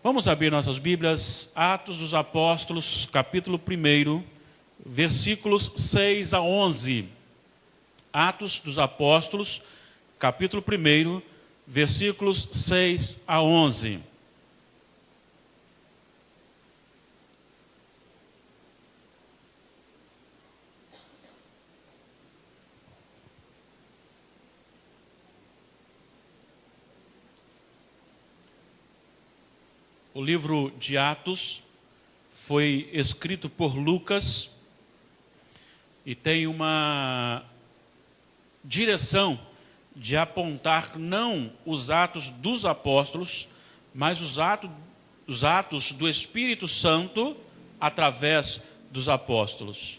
Vamos abrir nossas Bíblias, Atos dos Apóstolos, capítulo 1, versículos 6 a 11. Atos dos Apóstolos, capítulo 1, versículos 6 a 11. O livro de Atos foi escrito por Lucas e tem uma direção de apontar não os atos dos apóstolos, mas os atos do Espírito Santo através dos apóstolos.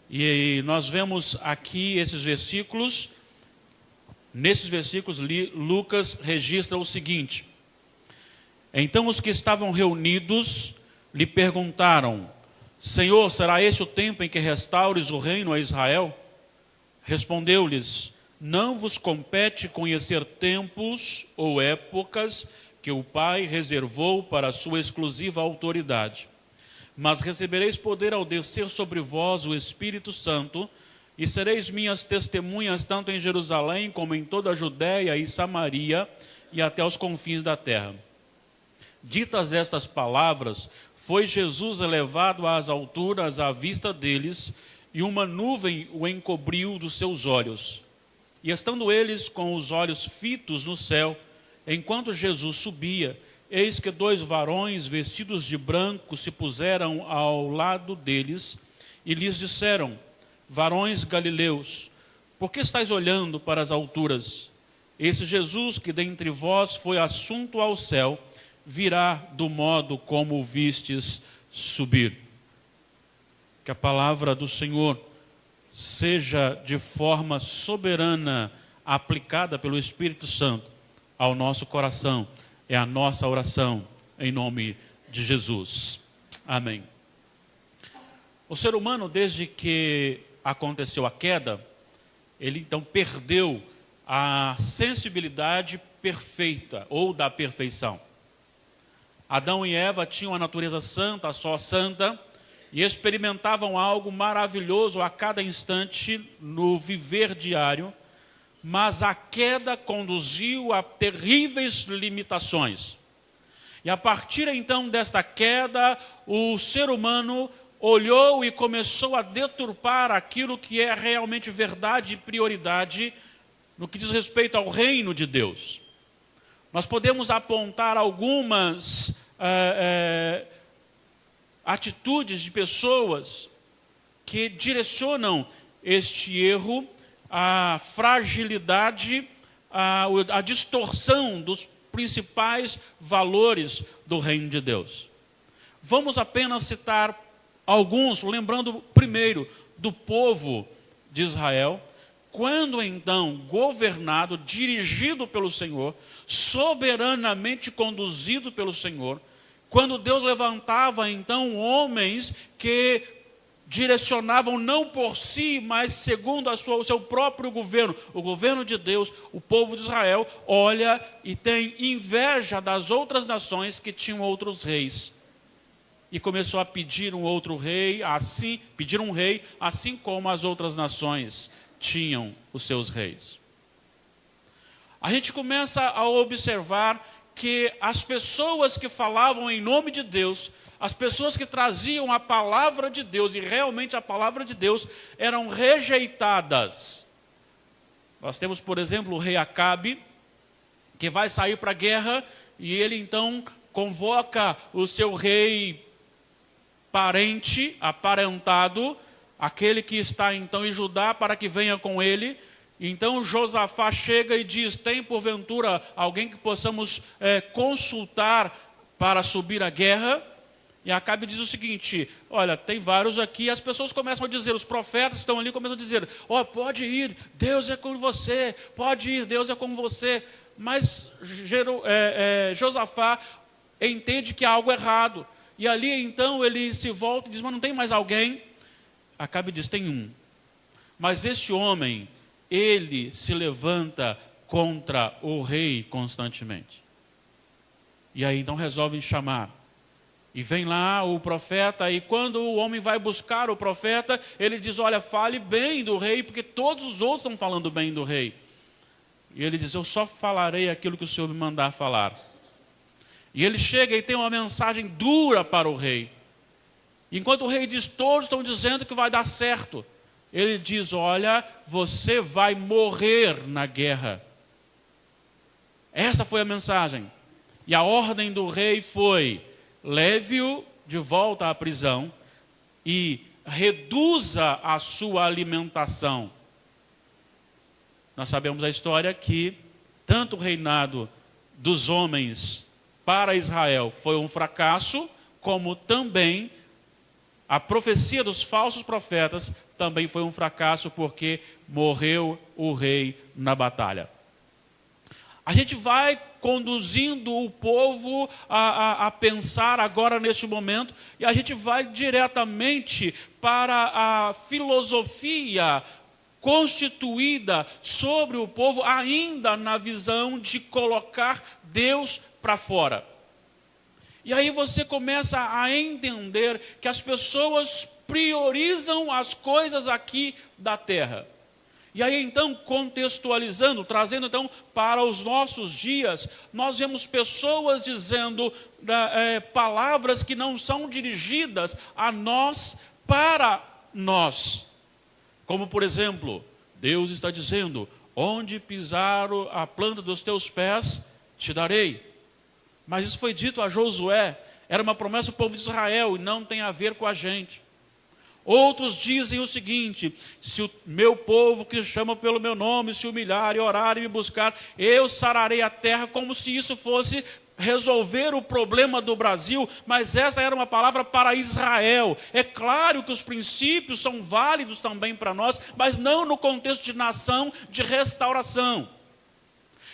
E nós vemos aqui esses versículos. Nesses versículos, Lucas registra o seguinte: então os que estavam reunidos lhe perguntaram: Senhor, será esse o tempo em que restaures o reino a Israel? Respondeu-lhes: não vos compete conhecer tempos ou épocas que o Pai reservou para a sua exclusiva autoridade. Mas recebereis poder ao descer sobre vós o Espírito Santo, e sereis minhas testemunhas tanto em Jerusalém como em toda a Judéia e Samaria e até os confins da terra. Ditas estas palavras, foi Jesus elevado às alturas à vista deles, e uma nuvem o encobriu dos seus olhos. E estando eles com os olhos fitos no céu, enquanto Jesus subia, eis que 2 varões vestidos de branco se puseram ao lado deles, e lhes disseram: varões galileus, por que estáis olhando para as alturas? Esse Jesus que dentre vós foi assunto ao céu, virá do modo como o vistes subir. Que a palavra do Senhor seja de forma soberana aplicada pelo Espírito Santo ao nosso coração. É a nossa oração em nome de Jesus. Amém. O ser humano, desde que aconteceu a queda, ele então perdeu a sensibilidade perfeita ou da perfeição. Adão e Eva tinham a natureza santa, só santa, e experimentavam algo maravilhoso a cada instante no viver diário, mas a queda conduziu a terríveis limitações. E a partir então desta queda, o ser humano olhou e começou a deturpar aquilo que é realmente verdade e prioridade no que diz respeito ao reino de Deus. Nós podemos apontar algumas atitudes de pessoas que direcionam este erro, a fragilidade, a distorção dos principais valores do reino de Deus. Vamos apenas citar alguns, lembrando primeiro do povo de Israel, quando então governado, dirigido pelo Senhor, soberanamente conduzido pelo Senhor, quando Deus levantava então homens que direcionavam não por si, mas segundo o seu próprio governo, o governo de Deus, o povo de Israel olha e tem inveja das outras nações que tinham outros reis. E começou a pedir um outro rei, pedir um rei, assim como as outras nações tinham os seus reis. A gente começa a observar que as pessoas que falavam em nome de Deus, as pessoas que traziam a palavra de Deus, e realmente a palavra de Deus, eram rejeitadas. Nós temos, por exemplo, o rei Acabe, que vai sair para a guerra, e ele então convoca o seu rei parente, aparentado, aquele que está então em Judá, para que venha com ele. Então Josafá chega e diz: tem porventura alguém que possamos consultar para subir a guerra? E Acabe diz o seguinte: olha, tem vários aqui. As pessoas começam a dizer, os profetas estão ali, começam a dizer: pode ir, Deus é com você, pode ir, Deus é com você. Mas Josafá entende que há algo errado. E ali então ele se volta e diz: mas não tem mais alguém? Acabe diz: tem um. Mas este homem, ele se levanta contra o rei constantemente. E aí então resolvem chamar. E vem lá o profeta, e quando o homem vai buscar o profeta, ele diz, olha, fale bem do rei, porque todos os outros estão falando bem do rei. E ele diz, eu só falarei aquilo que o Senhor me mandar falar. E ele chega e tem uma mensagem dura para o rei. Enquanto o rei diz, todos estão dizendo que vai dar certo. Ele diz, olha, você vai morrer na guerra. Essa foi a mensagem. E a ordem do rei foi, leve-o de volta à prisão e reduza a sua alimentação. Nós sabemos a história que tanto o reinado dos homens para Israel foi um fracasso, como também a profecia dos falsos profetas também foi um fracasso, porque morreu o rei na batalha. A gente vai conduzindo o povo a pensar agora neste momento, e a gente vai diretamente para a filosofia constituída sobre o povo, ainda na visão de colocar Deus para fora. E aí você começa a entender que as pessoas priorizam as coisas aqui da terra. E aí então, contextualizando, trazendo então para os nossos dias, nós vemos pessoas dizendo palavras que não são dirigidas a nós, para nós. Como por exemplo, Deus está dizendo, onde pisar a planta dos teus pés, te darei. Mas isso foi dito a Josué, era uma promessa do povo de Israel, e não tem a ver com a gente. Outros dizem o seguinte, se o meu povo que chama pelo meu nome se humilhar e orar e me buscar, eu sararei a terra, como se isso fosse resolver o problema do Brasil, mas essa era uma palavra para Israel. É claro que os princípios são válidos também para nós, mas não no contexto de nação, de restauração.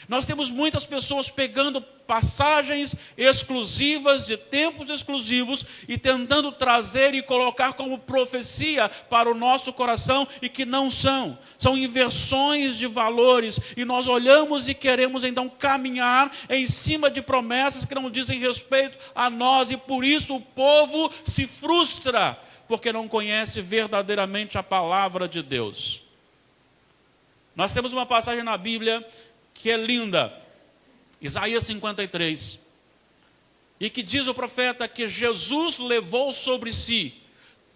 Nós temos muitas pessoas pegando passagens exclusivas, de tempos exclusivos, e tentando trazer e colocar como profecia para o nosso coração, e que não são. São inversões de valores, e nós olhamos e queremos então caminhar em cima de promessas que não dizem respeito a nós, e por isso o povo se frustra, porque não conhece verdadeiramente a palavra de Deus. Nós temos uma passagem na Bíblia que é linda, Isaías 53, e que diz o profeta que Jesus levou sobre si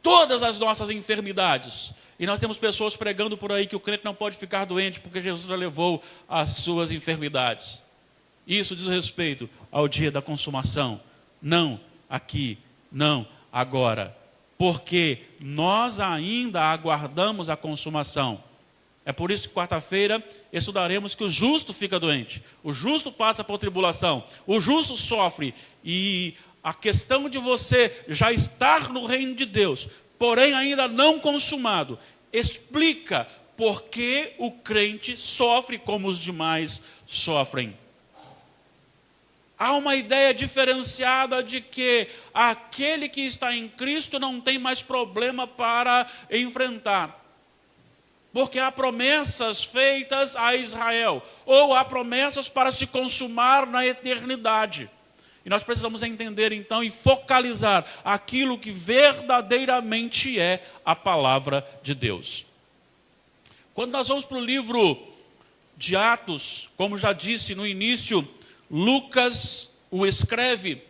todas as nossas enfermidades. E nós temos pessoas pregando por aí que o crente não pode ficar doente porque Jesus já levou as suas enfermidades. Isso diz respeito ao dia da consumação, não aqui, não agora, porque nós ainda aguardamos a consumação. É por isso que quarta-feira estudaremos que o justo fica doente, o justo passa por tribulação, o justo sofre, e a questão de você já estar no reino de Deus, porém ainda não consumado, explica por que o crente sofre como os demais sofrem. Há uma ideia diferenciada de que aquele que está em Cristo não tem mais problema para enfrentar. Porque há promessas feitas a Israel, ou há promessas para se consumar na eternidade. E nós precisamos entender então e focalizar aquilo que verdadeiramente é a palavra de Deus. Quando nós vamos para o livro de Atos, como já disse no início, Lucas o escreve.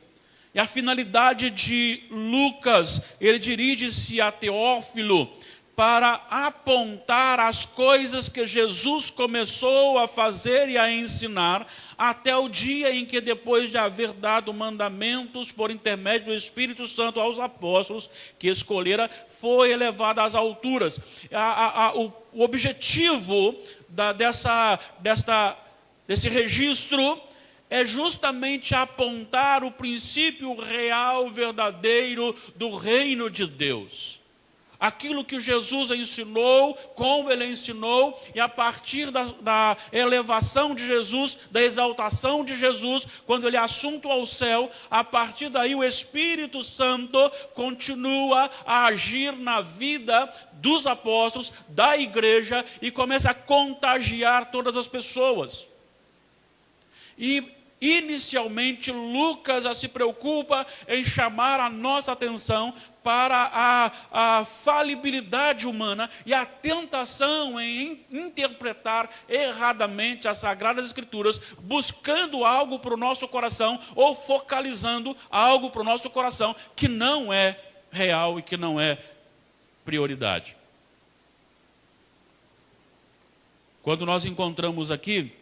E a finalidade de Lucas, ele dirige-se a Teófilo, para apontar as coisas que Jesus começou a fazer e a ensinar, até o dia em que, depois de haver dado mandamentos por intermédio do Espírito Santo aos apóstolos que escolhera, foi elevado às alturas. O objetivo desse registro é justamente apontar o princípio real, verdadeiro do reino de Deus. aquilo que Jesus ensinou, como ele ensinou, e a partir da elevação de Jesus, da exaltação de Jesus, quando ele é assunto ao céu, a partir daí o Espírito Santo continua a agir na vida dos apóstolos, da igreja, e começa a contagiar todas as pessoas. E inicialmente Lucas já se preocupa em chamar a nossa atenção para a falibilidade humana e a tentação em interpretar erradamente as Sagradas Escrituras, buscando algo para o nosso coração ou focalizando algo para o nosso coração que não é real e que não é prioridade. Quando nós encontramos aqui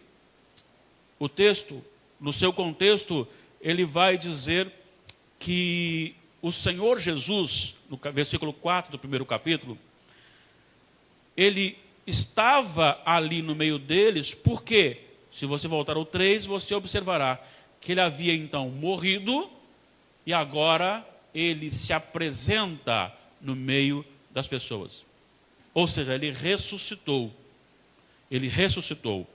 o texto, no seu contexto, ele vai dizer que o Senhor Jesus, no versículo 4 do primeiro capítulo, ele estava ali no meio deles, porque, se você voltar ao 3, você observará que ele havia então morrido e agora ele se apresenta no meio das pessoas. Ou seja, ele ressuscitou. Ele ressuscitou.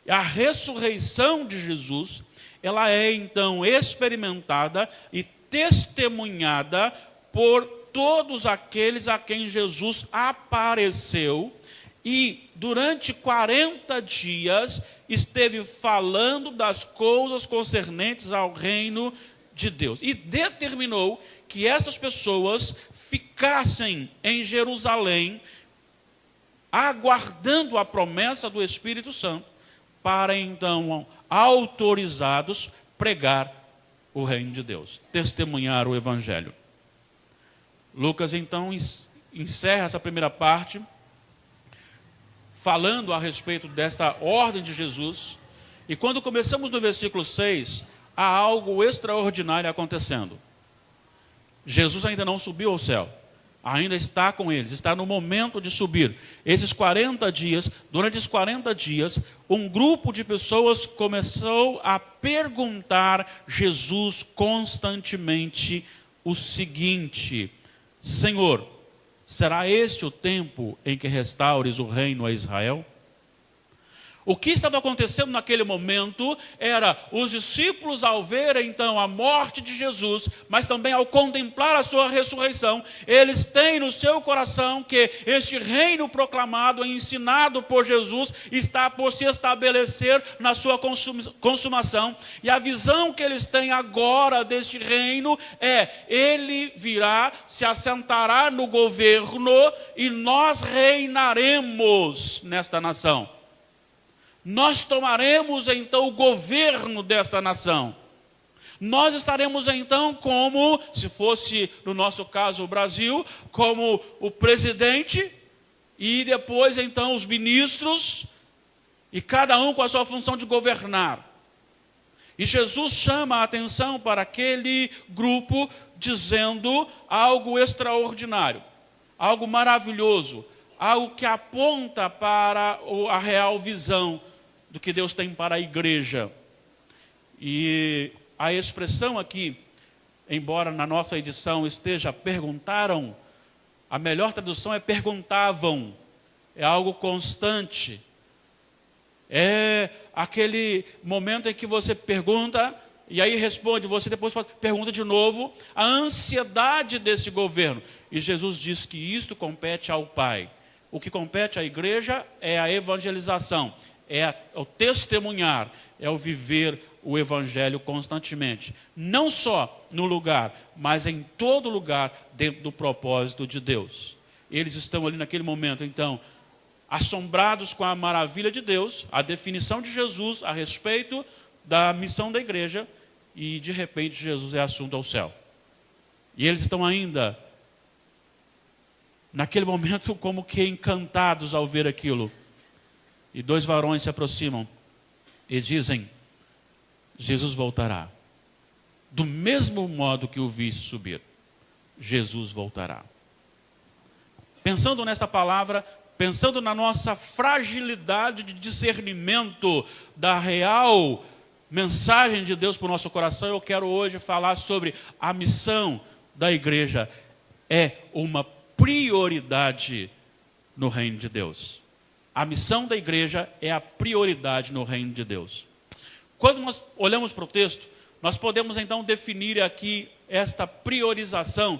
A ressurreição de Jesus, ela é então experimentada e testemunhada por todos aqueles a quem Jesus apareceu e durante 40 dias esteve falando das coisas concernentes ao reino de Deus. E determinou que essas pessoas ficassem em Jerusalém, aguardando a promessa do Espírito Santo, para então, autorizados, pregar o reino de Deus, testemunhar o Evangelho. Lucas, então, encerra essa primeira parte, falando a respeito desta ordem de Jesus, e quando começamos no versículo 6, há algo extraordinário acontecendo. Jesus ainda não subiu ao céu. Ainda está com eles, está no momento de subir. Esses 40 dias, durante esses 40 dias, um grupo de pessoas começou a perguntar Jesus constantemente o seguinte: Senhor, será este o tempo em que restaures o reino a Israel? O que estava acontecendo naquele momento era os discípulos, ao ver então a morte de Jesus, mas também ao contemplar a sua ressurreição, eles têm no seu coração que este reino proclamado e ensinado por Jesus está por se estabelecer na sua consumação. E a visão que eles têm agora deste reino é: ele virá, se assentará no governo e nós reinaremos nesta nação. Nós tomaremos então o governo desta nação. Nós estaremos então como, se fosse no nosso caso o Brasil, como o presidente e depois então os ministros, e cada um com a sua função de governar. E Jesus chama a atenção para aquele grupo dizendo algo extraordinário, algo maravilhoso, algo que aponta para a real visão do que Deus tem para a igreja. E a expressão aqui, embora na nossa edição esteja perguntaram, a melhor tradução é perguntavam. É algo constante. É aquele momento em que você pergunta e aí responde, você depois pergunta de novo, a ansiedade desse governo. E Jesus diz que isto compete ao Pai. O que compete à igreja é a evangelização, é o testemunhar, é o viver o evangelho constantemente. Não só no lugar, mas em todo lugar dentro do propósito de Deus. Eles estão ali naquele momento, então, assombrados com a maravilha de Deus, a definição de Jesus a respeito da missão da igreja, e de repente Jesus é assunto ao céu. E eles estão ainda naquele momento como que encantados ao ver aquilo. E dois varões se aproximam e dizem: Jesus voltará. Do mesmo modo que o viste subir, Jesus voltará. Pensando nessa palavra, pensando na nossa fragilidade de discernimento da real mensagem de Deus para o nosso coração, eu quero hoje falar sobre a missão da igreja. É uma prioridade no reino de Deus. A missão da igreja é a prioridade no reino de Deus. Quando nós olhamos para o texto, nós podemos então definir aqui esta priorização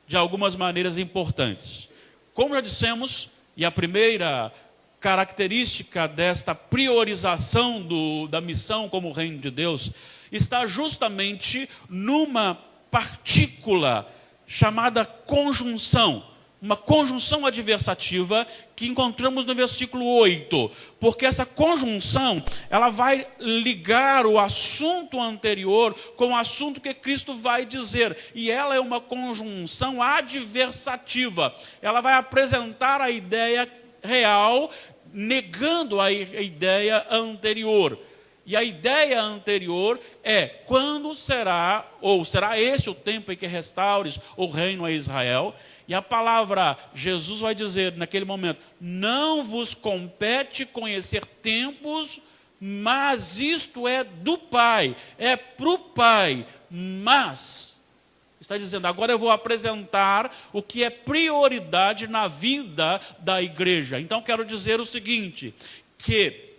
de algumas maneiras importantes. Como já dissemos, e a primeira característica desta priorização da missão como reino de Deus está justamente numa partícula chamada conjunção, uma conjunção adversativa que encontramos no versículo 8, porque essa conjunção, ela vai ligar o assunto anterior com o assunto que Cristo vai dizer, e ela é uma conjunção adversativa, ela vai apresentar a ideia real, negando a ideia anterior. E a ideia anterior é, quando será, ou será esse o tempo em que restaures o reino a Israel? E a palavra, Jesus vai dizer naquele momento, não vos compete conhecer tempos, mas isto é do Pai, é para o Pai, mas, está dizendo, agora eu vou apresentar o que é prioridade na vida da igreja. Então quero dizer o seguinte, que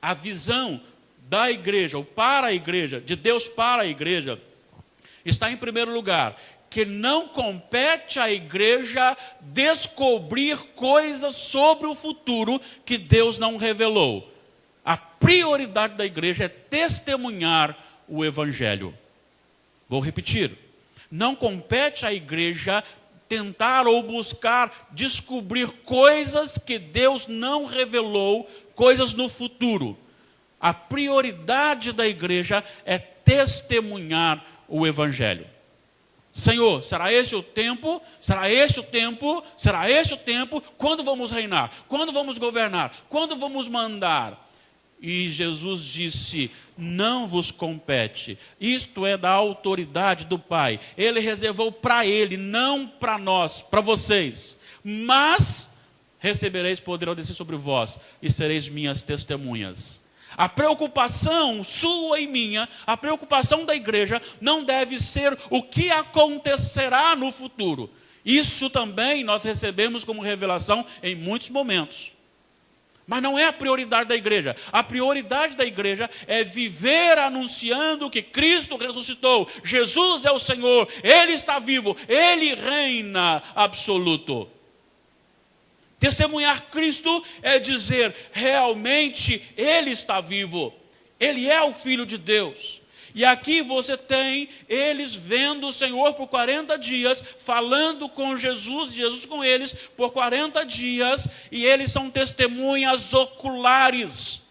a visão da igreja, ou para a igreja, de Deus para a igreja, está em primeiro lugar, que não compete à igreja descobrir coisas sobre o futuro que Deus não revelou. A prioridade da igreja é testemunhar o evangelho. Vou repetir. Não compete à igreja tentar ou buscar descobrir coisas que Deus não revelou, coisas no futuro. A prioridade da igreja é testemunhar o evangelho. Senhor, será esse o tempo? Será esse o tempo? Será esse o tempo? Quando vamos reinar? Quando vamos governar? Quando vamos mandar? E Jesus disse, não vos compete. Isto é da autoridade do Pai. Ele reservou para Ele, não para nós, para vocês. Mas recebereis poder ao descer sobre vós e sereis minhas testemunhas. A preocupação sua e minha, a preocupação da igreja, não deve ser o que acontecerá no futuro. Isso também nós recebemos como revelação em muitos momentos. Mas não é a prioridade da igreja. A prioridade da igreja é viver anunciando que Cristo ressuscitou. Jesus é o Senhor, Ele está vivo, Ele reina absoluto. Testemunhar Cristo é dizer, realmente Ele está vivo. Ele é o Filho de Deus. E aqui você tem eles vendo o Senhor por 40 dias, falando com Jesus, Jesus com eles por 40 dias, e eles são testemunhas oculares.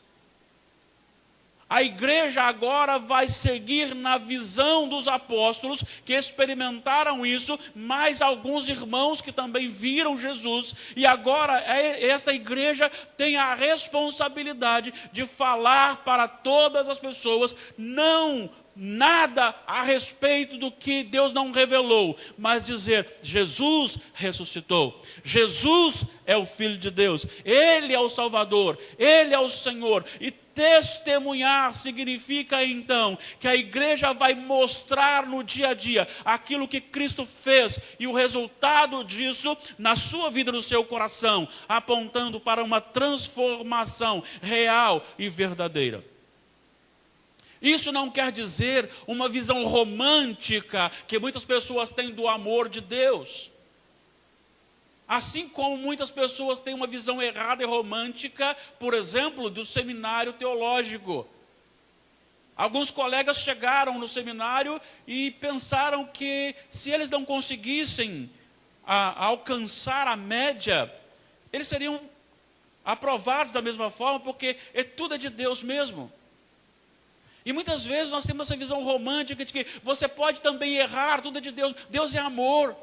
A igreja agora vai seguir na visão dos apóstolos que experimentaram isso, mais alguns irmãos que também viram Jesus. E agora essa igreja tem a responsabilidade de falar para todas as pessoas, não nada a respeito do que Deus não revelou, mas dizer, Jesus ressuscitou, Jesus é o Filho de Deus, Ele é o Salvador, Ele é o Senhor. E testemunhar significa então que a igreja vai mostrar no dia a dia aquilo que Cristo fez e o resultado disso na sua vida, no seu coração, apontando para uma transformação real e verdadeira. Isso não quer dizer uma visão romântica que muitas pessoas têm do amor de Deus. Assim como muitas pessoas têm uma visão errada e romântica, por exemplo, do seminário teológico. Alguns colegas chegaram no seminário e pensaram que se eles não conseguissem alcançar a média, eles seriam aprovados da mesma forma, porque tudo é de Deus mesmo. E muitas vezes nós temos essa visão romântica de que você pode também errar, tudo é de Deus. Deus é amor.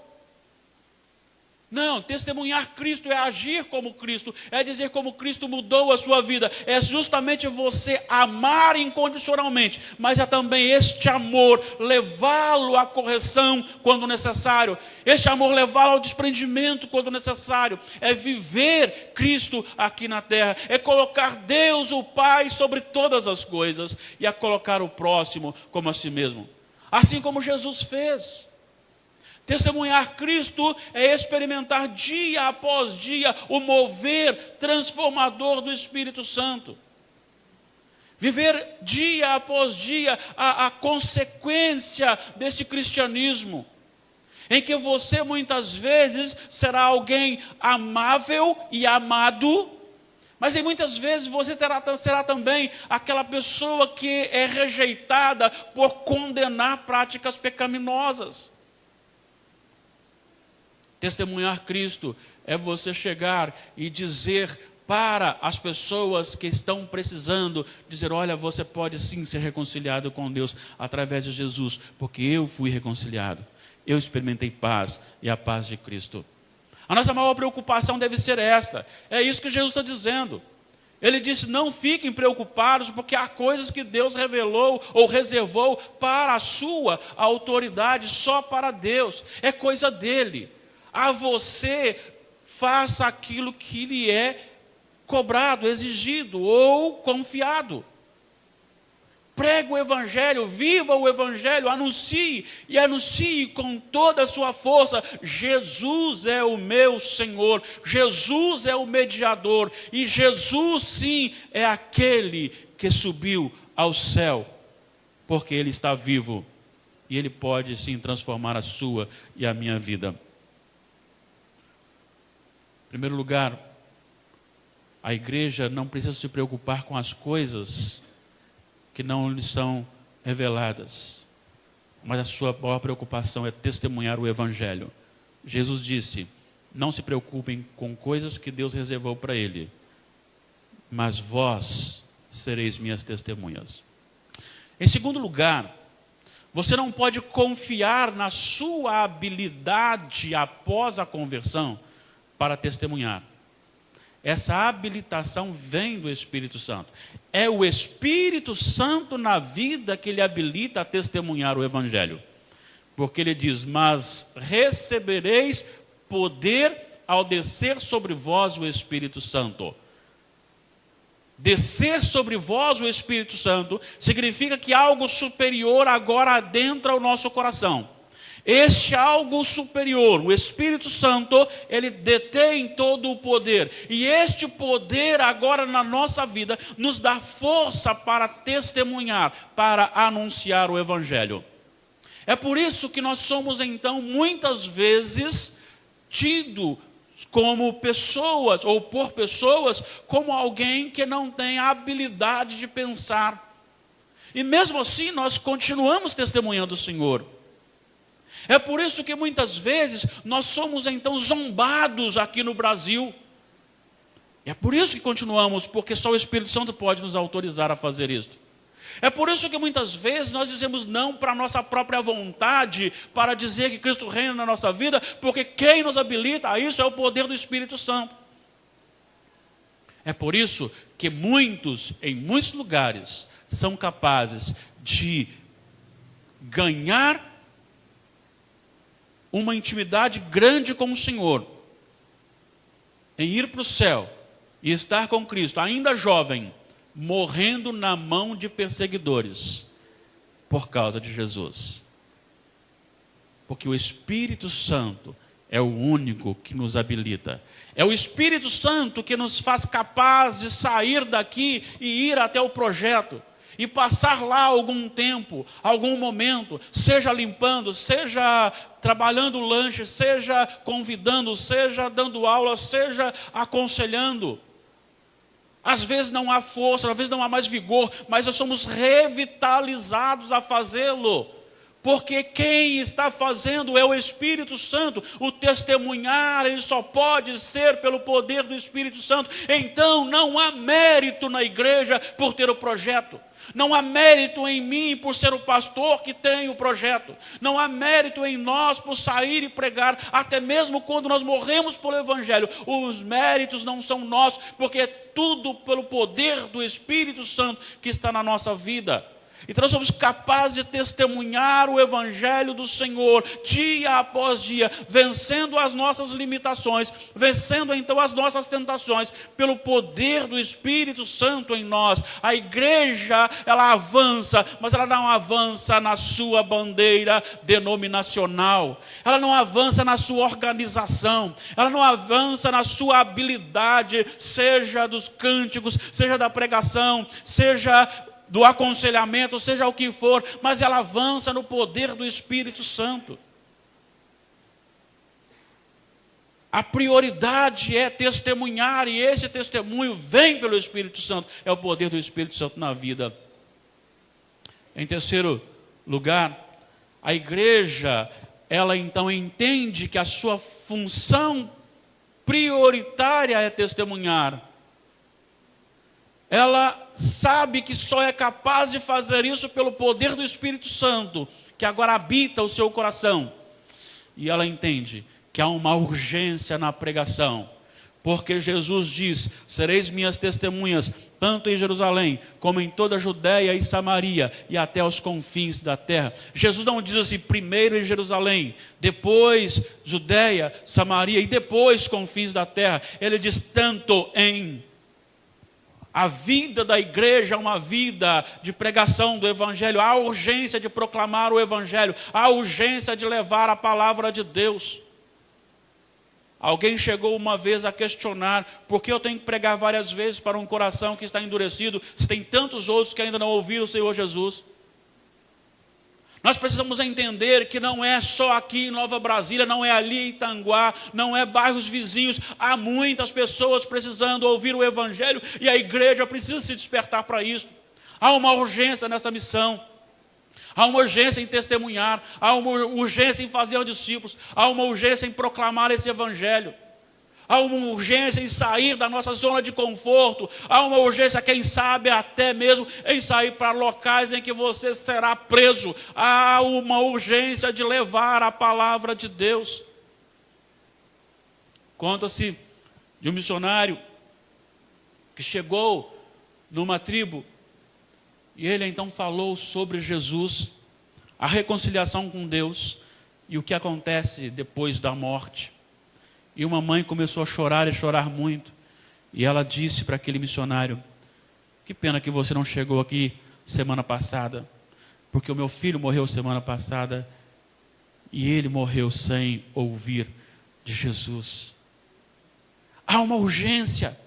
Não, testemunhar Cristo é agir como Cristo, é dizer como Cristo mudou a sua vida, é justamente você amar incondicionalmente, mas é também este amor levá-lo à correção quando necessário, este amor levá-lo ao desprendimento quando necessário, é viver Cristo aqui na terra, é colocar Deus, o Pai, sobre todas as coisas, e a colocar o próximo como a si mesmo, assim como Jesus fez. Testemunhar Cristo é experimentar dia após dia o mover transformador do Espírito Santo. Viver dia após dia a consequência desse cristianismo, em que você muitas vezes será alguém amável e amado, mas em muitas vezes você será também aquela pessoa que é rejeitada por condenar práticas pecaminosas. Testemunhar Cristo é você chegar e dizer para as pessoas que estão precisando, dizer, olha, você pode sim ser reconciliado com Deus através de Jesus, porque eu fui reconciliado, eu experimentei paz e a paz de Cristo. A nossa maior preocupação deve ser esta, é isso que Jesus está dizendo. Ele disse, não fiquem preocupados, porque há coisas que Deus revelou ou reservou para a sua autoridade, só para Deus, é coisa dele. A você, faça aquilo que lhe é cobrado, exigido ou confiado. Pregue o Evangelho, viva o Evangelho, anuncie e anuncie com toda a sua força. Jesus é o meu Senhor, Jesus é o mediador e Jesus sim é aquele que subiu ao céu, porque Ele está vivo e Ele pode sim transformar a sua e a minha vida. Em primeiro lugar, a igreja não precisa se preocupar com as coisas que não lhe são reveladas, mas a sua maior preocupação é testemunhar o Evangelho. Jesus disse, não se preocupem com coisas que Deus reservou para ele, mas vós sereis minhas testemunhas. Em segundo lugar, você não pode confiar na sua habilidade após a conversão para testemunhar. Essa habilitação vem do Espírito Santo. É o Espírito Santo na vida que lhe habilita a testemunhar o Evangelho. Porque ele diz, mas recebereis poder ao descer sobre vós o Espírito Santo. Descer sobre vós o Espírito Santo significa que algo superior agora adentra o nosso coração. Este algo superior, o Espírito Santo, ele detém todo o poder. E este poder agora na nossa vida nos dá força para testemunhar, para anunciar o Evangelho. É por isso que nós somos então muitas vezes tidos como pessoas, ou por pessoas, como alguém que não tem a habilidade de pensar. E mesmo assim nós continuamos testemunhando o Senhor. É por isso que muitas vezes nós somos então zombados aqui no Brasil. E é por isso que continuamos, porque só o Espírito Santo pode nos autorizar a fazer isto. É por isso que muitas vezes nós dizemos não para a nossa própria vontade, para dizer que Cristo reina na nossa vida, porque quem nos habilita a isso é o poder do Espírito Santo. É por isso que muitos, em muitos lugares, são capazes de ganhar uma intimidade grande com o Senhor, em ir para o céu e estar com Cristo, ainda jovem, morrendo na mão de perseguidores, por causa de Jesus. Porque o Espírito Santo é o único que nos habilita. É o Espírito Santo que nos faz capaz de sair daqui e ir até o projeto. E passar lá algum tempo, algum momento, seja limpando, seja trabalhando o lanche, seja convidando, seja dando aula, seja aconselhando. Às vezes não há força, às vezes não há mais vigor, mas nós somos revitalizados a fazê-lo. Porque quem está fazendo é o Espírito Santo. O testemunhar, ele só pode ser pelo poder do Espírito Santo. Então não há mérito na igreja por ter o projeto. Não há mérito em mim por ser o pastor que tem o projeto. Não há mérito em nós por sair e pregar, até mesmo quando nós morremos pelo Evangelho. Os méritos não são nossos, porque é tudo pelo poder do Espírito Santo que está na nossa vida. Então nós somos capazes de testemunhar o Evangelho do Senhor, dia após dia, vencendo as nossas limitações, vencendo então as nossas tentações, pelo poder do Espírito Santo em nós. A igreja, ela avança, mas ela não avança na sua bandeira denominacional, ela não avança na sua organização, ela não avança na sua habilidade, seja dos cânticos, seja da pregação, seja do aconselhamento, seja o que for, mas ela avança no poder do Espírito Santo. A prioridade é testemunhar, e esse testemunho vem pelo Espírito Santo, é o poder do Espírito Santo na vida. Em terceiro lugar, a igreja, ela então entende que a sua função prioritária é testemunhar. Ela sabe que só é capaz de fazer isso pelo poder do Espírito Santo, que agora habita o seu coração. E ela entende que há uma urgência na pregação, porque Jesus diz: sereis minhas testemunhas, tanto em Jerusalém, como em toda a Judéia e Samaria, e até os confins da terra. Jesus não diz assim, primeiro em Jerusalém, depois Judéia, Samaria, e depois confins da terra. Ele diz tanto em... A vida da igreja é uma vida de pregação do Evangelho. Há urgência de proclamar o Evangelho. Há urgência de levar a palavra de Deus. Alguém chegou uma vez a questionar: por que eu tenho que pregar várias vezes para um coração que está endurecido, se tem tantos outros que ainda não ouviram o Senhor Jesus? Nós precisamos entender que não é só aqui em Nova Brasília, não é ali em Itanguá, não é bairros vizinhos. Há muitas pessoas precisando ouvir o Evangelho e a igreja precisa se despertar para isso. Há uma urgência nessa missão. Há uma urgência em testemunhar, há uma urgência em fazer os discípulos, há uma urgência em proclamar esse Evangelho. Há uma urgência em sair da nossa zona de conforto. Há uma urgência, quem sabe, até mesmo em sair para locais em que você será preso. Há uma urgência de levar a palavra de Deus. Conta-se de um missionário que chegou numa tribo e ele então falou sobre Jesus, a reconciliação com Deus e o que acontece depois da morte. E uma mãe começou a chorar e chorar muito. E ela disse para aquele missionário: que pena que você não chegou aqui semana passada, porque o meu filho morreu semana passada e ele morreu sem ouvir de Jesus. Há uma urgência,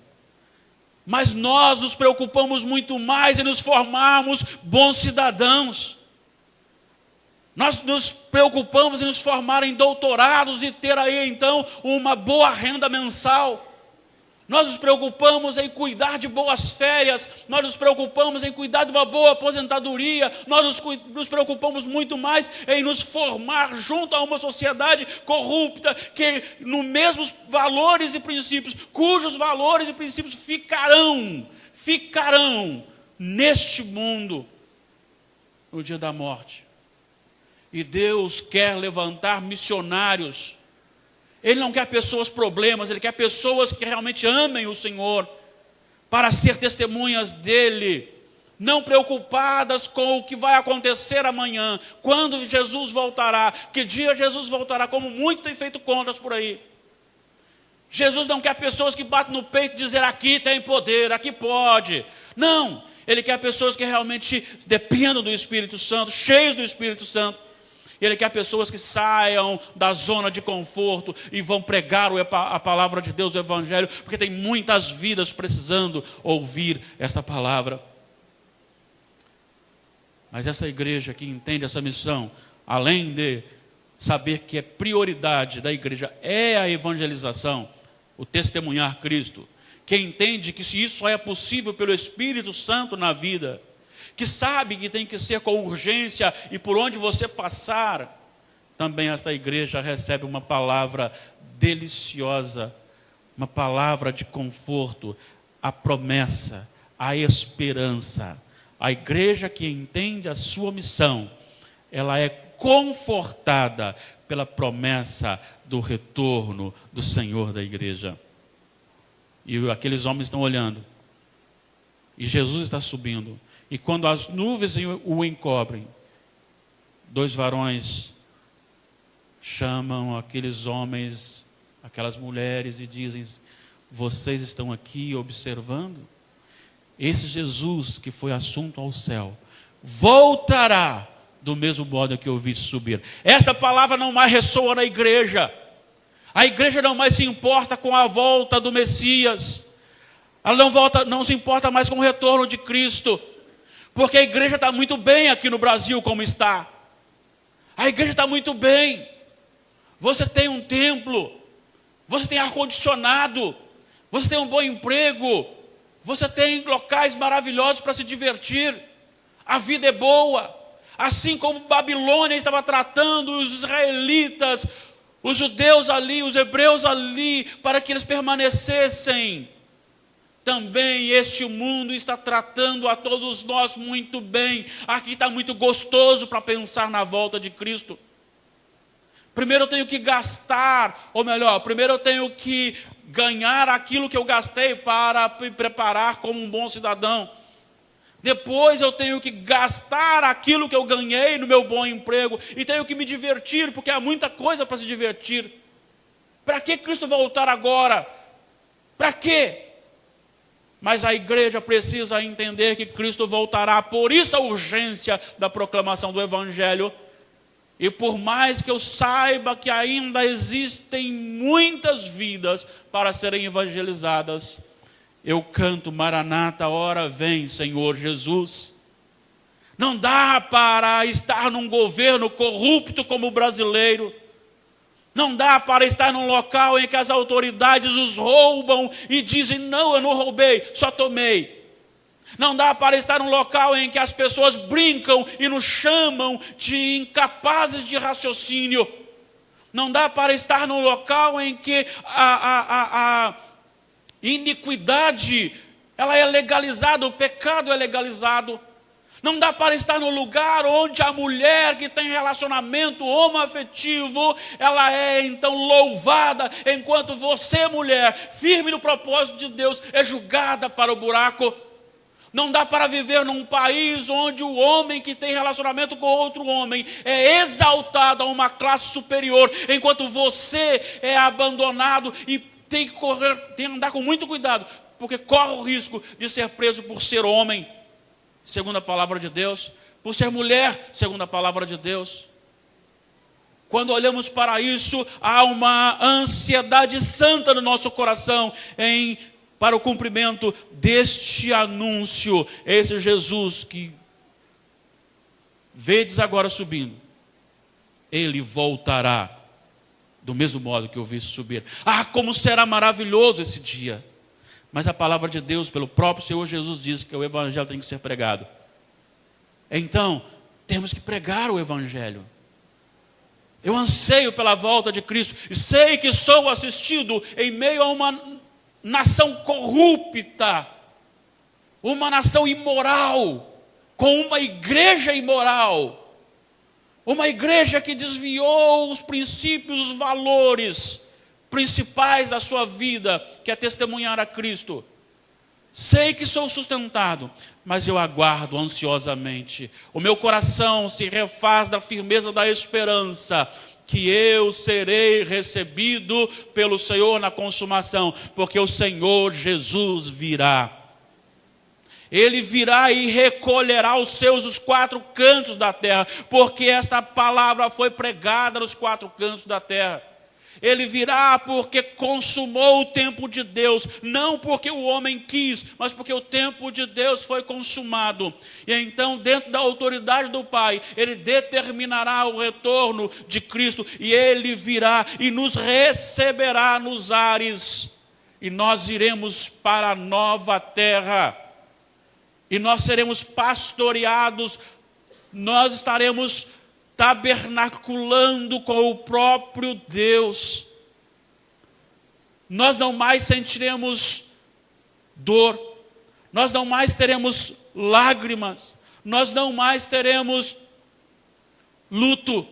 mas nós nos preocupamos muito mais em nos formarmos bons cidadãos. Nós nos preocupamos em nos formar em doutorados e ter aí então uma boa renda mensal. Nós nos preocupamos em cuidar de boas férias, nós nos preocupamos em cuidar de uma boa aposentadoria, nós nos preocupamos muito mais em nos formar junto a uma sociedade corrupta, que nos mesmos valores e princípios, cujos valores e princípios ficarão neste mundo no dia da morte. E Deus quer levantar missionários. Ele não quer pessoas problemas, Ele quer pessoas que realmente amem o Senhor, para ser testemunhas dEle, não preocupadas com o que vai acontecer amanhã, quando Jesus voltará, que dia Jesus voltará, como muitos têm feito contas por aí. Jesus não quer pessoas que batem no peito e dizem: aqui tem poder, aqui pode. Não, Ele quer pessoas que realmente dependam do Espírito Santo, cheios do Espírito Santo. Ele quer pessoas que saiam da zona de conforto e vão pregar a palavra de Deus, o Evangelho, porque tem muitas vidas precisando ouvir essa palavra. Mas essa igreja que entende essa missão, além de saber que é prioridade da igreja é a evangelização, o testemunhar Cristo, que entende que se isso só é possível pelo Espírito Santo na vida, que sabe que tem que ser com urgência e por onde você passar, também esta igreja recebe uma palavra deliciosa, uma palavra de conforto, a promessa, a esperança. A igreja que entende a sua missão, ela é confortada pela promessa do retorno do Senhor da igreja. E aqueles homens estão olhando, e Jesus está subindo. E quando as nuvens o encobrem, 2 varões chamam aqueles homens, aquelas mulheres e dizem: vocês estão aqui observando? Esse Jesus que foi assunto ao céu voltará do mesmo modo que eu vi subir. Esta palavra não mais ressoa na igreja. A igreja não mais se importa com a volta do Messias. Ela não se importa mais com o retorno de Cristo. Porque a igreja está muito bem aqui no Brasil como está. A igreja está muito bem. Você tem um templo. Você tem ar-condicionado. Você tem um bom emprego. Você tem locais maravilhosos para se divertir. A vida é boa. Assim como Babilônia estava tratando os israelitas, os judeus ali, os hebreus ali, para que eles permanecessem. Também este mundo está tratando a todos nós muito bem. Aqui está muito gostoso para pensar na volta de Cristo. Primeiro eu tenho que gastar, ou melhor, primeiro eu tenho que ganhar aquilo que eu gastei para me preparar como um bom cidadão. Depois eu tenho que gastar aquilo que eu ganhei no meu bom emprego. E tenho que me divertir, porque há muita coisa para se divertir. Para que Cristo voltar agora? Para quê? Mas a igreja precisa entender que Cristo voltará. Por isso a urgência da proclamação do Evangelho. E por mais que eu saiba que ainda existem muitas vidas para serem evangelizadas, eu canto: Maranata, ora vem, Senhor Jesus. Não dá para estar num governo corrupto como o brasileiro. Não dá para estar num local em que as autoridades os roubam e dizem: não, eu não roubei, só tomei. Não dá para estar num local em que as pessoas brincam e nos chamam de incapazes de raciocínio. Não dá para estar num local em que a iniquidade, ela é legalizada, o pecado é legalizado. Não dá para estar no lugar onde a mulher que tem relacionamento homoafetivo, ela é então louvada, enquanto você, mulher, firme no propósito de Deus, é julgada para o buraco. Não dá para viver num país onde o homem que tem relacionamento com outro homem é exaltado a uma classe superior, enquanto você é abandonado e tem que andar com muito cuidado, porque corre o risco de ser preso por ser homem, segundo a palavra de Deus, por ser mulher, segundo a palavra de Deus. Quando olhamos para isso, há uma ansiedade santa no nosso coração para o cumprimento deste anúncio. Esse Jesus que vedes agora subindo, ele voltará do mesmo modo que eu vi subir. Ah, como será maravilhoso esse dia! Mas a palavra de Deus, pelo próprio Senhor Jesus, diz que o Evangelho tem que ser pregado. Então, temos que pregar o Evangelho. Eu anseio pela volta de Cristo e sei que sou assistido em meio a uma nação corrupta, uma nação imoral, com uma igreja imoral. Uma igreja que desviou os princípios, os valores principais da sua vida, que é testemunhar a Cristo. Sei que sou sustentado, mas eu aguardo ansiosamente. O meu coração se refaz da firmeza da esperança, que eu serei recebido pelo Senhor na consumação, porque o Senhor Jesus virá. Ele virá e recolherá os seus dos 4 cantos da terra, porque esta palavra foi pregada nos 4 cantos da terra. Ele virá porque consumou o tempo de Deus, não porque o homem quis, mas porque o tempo de Deus foi consumado. E então, dentro da autoridade do Pai, ele determinará o retorno de Cristo, e ele virá e nos receberá nos ares, e nós iremos para a nova terra. E nós seremos pastoreados, nós estaremos tabernaculando com o próprio Deus. Nós não mais sentiremos dor, nós não mais teremos lágrimas, nós não mais teremos luto.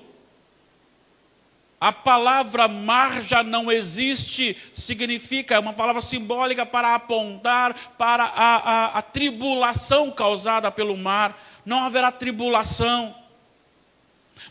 A palavra mar já não existe, significa, é uma palavra simbólica para apontar para a tribulação causada pelo mar. Não haverá tribulação.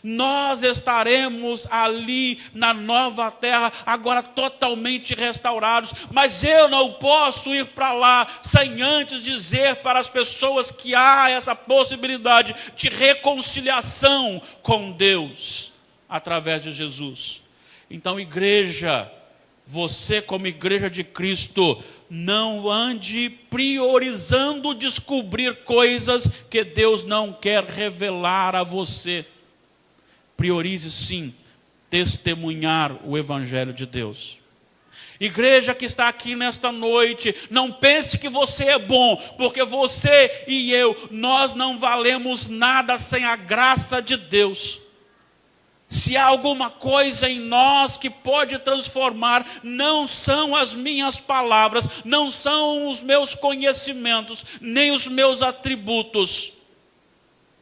Nós estaremos ali na nova terra, agora totalmente restaurados. Mas eu não posso ir para lá sem antes dizer para as pessoas que há essa possibilidade de reconciliação com Deus através de Jesus. Então, igreja, você como igreja de Cristo, não ande priorizando descobrir coisas que Deus não quer revelar a você. Priorize sim testemunhar o Evangelho de Deus. Igreja que está aqui nesta noite, não pense que você é bom, porque você e eu, nós não valemos nada sem a graça de Deus. Se há alguma coisa em nós que pode transformar, não são as minhas palavras, não são os meus conhecimentos, nem os meus atributos.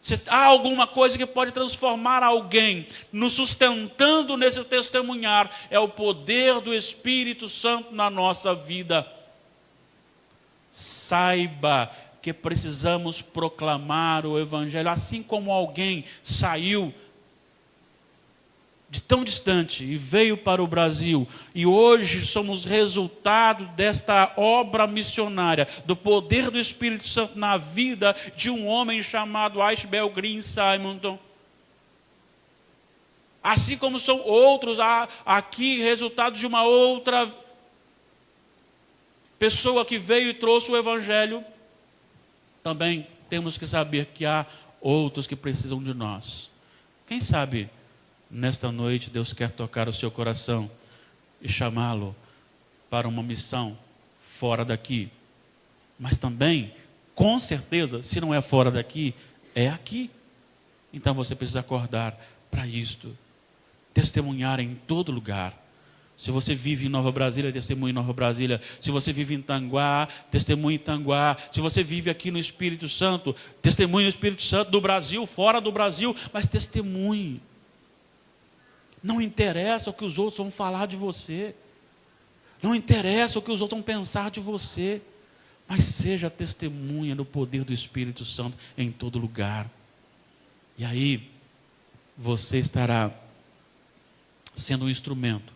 Se há alguma coisa que pode transformar alguém, nos sustentando nesse testemunhar, é o poder do Espírito Santo na nossa vida. Saiba que precisamos proclamar o Evangelho, assim como alguém saiu de tão distante e veio para o Brasil, e hoje somos resultado desta obra missionária, do poder do Espírito Santo na vida de um homem chamado Ashbel Green Simonton. Assim como são outros aqui, resultados de uma outra pessoa que veio e trouxe o Evangelho, também temos que saber que há outros que precisam de nós. Quem sabe nesta noite Deus quer tocar o seu coração e chamá-lo para uma missão fora daqui. Mas também, com certeza, se não é fora daqui, é aqui. Então você precisa acordar para isto. Testemunhar em todo lugar. Se você vive em Nova Brasília, testemunhe em Nova Brasília. Se você vive em Tanguá, testemunhe em Tanguá. Se você vive aqui no Espírito Santo, testemunhe no Espírito Santo, do Brasil, fora do Brasil, mas testemunhe. Não interessa o que os outros vão falar de você. Não interessa o que os outros vão pensar de você. Mas seja testemunha do poder do Espírito Santo em todo lugar. E aí, você estará sendo um instrumento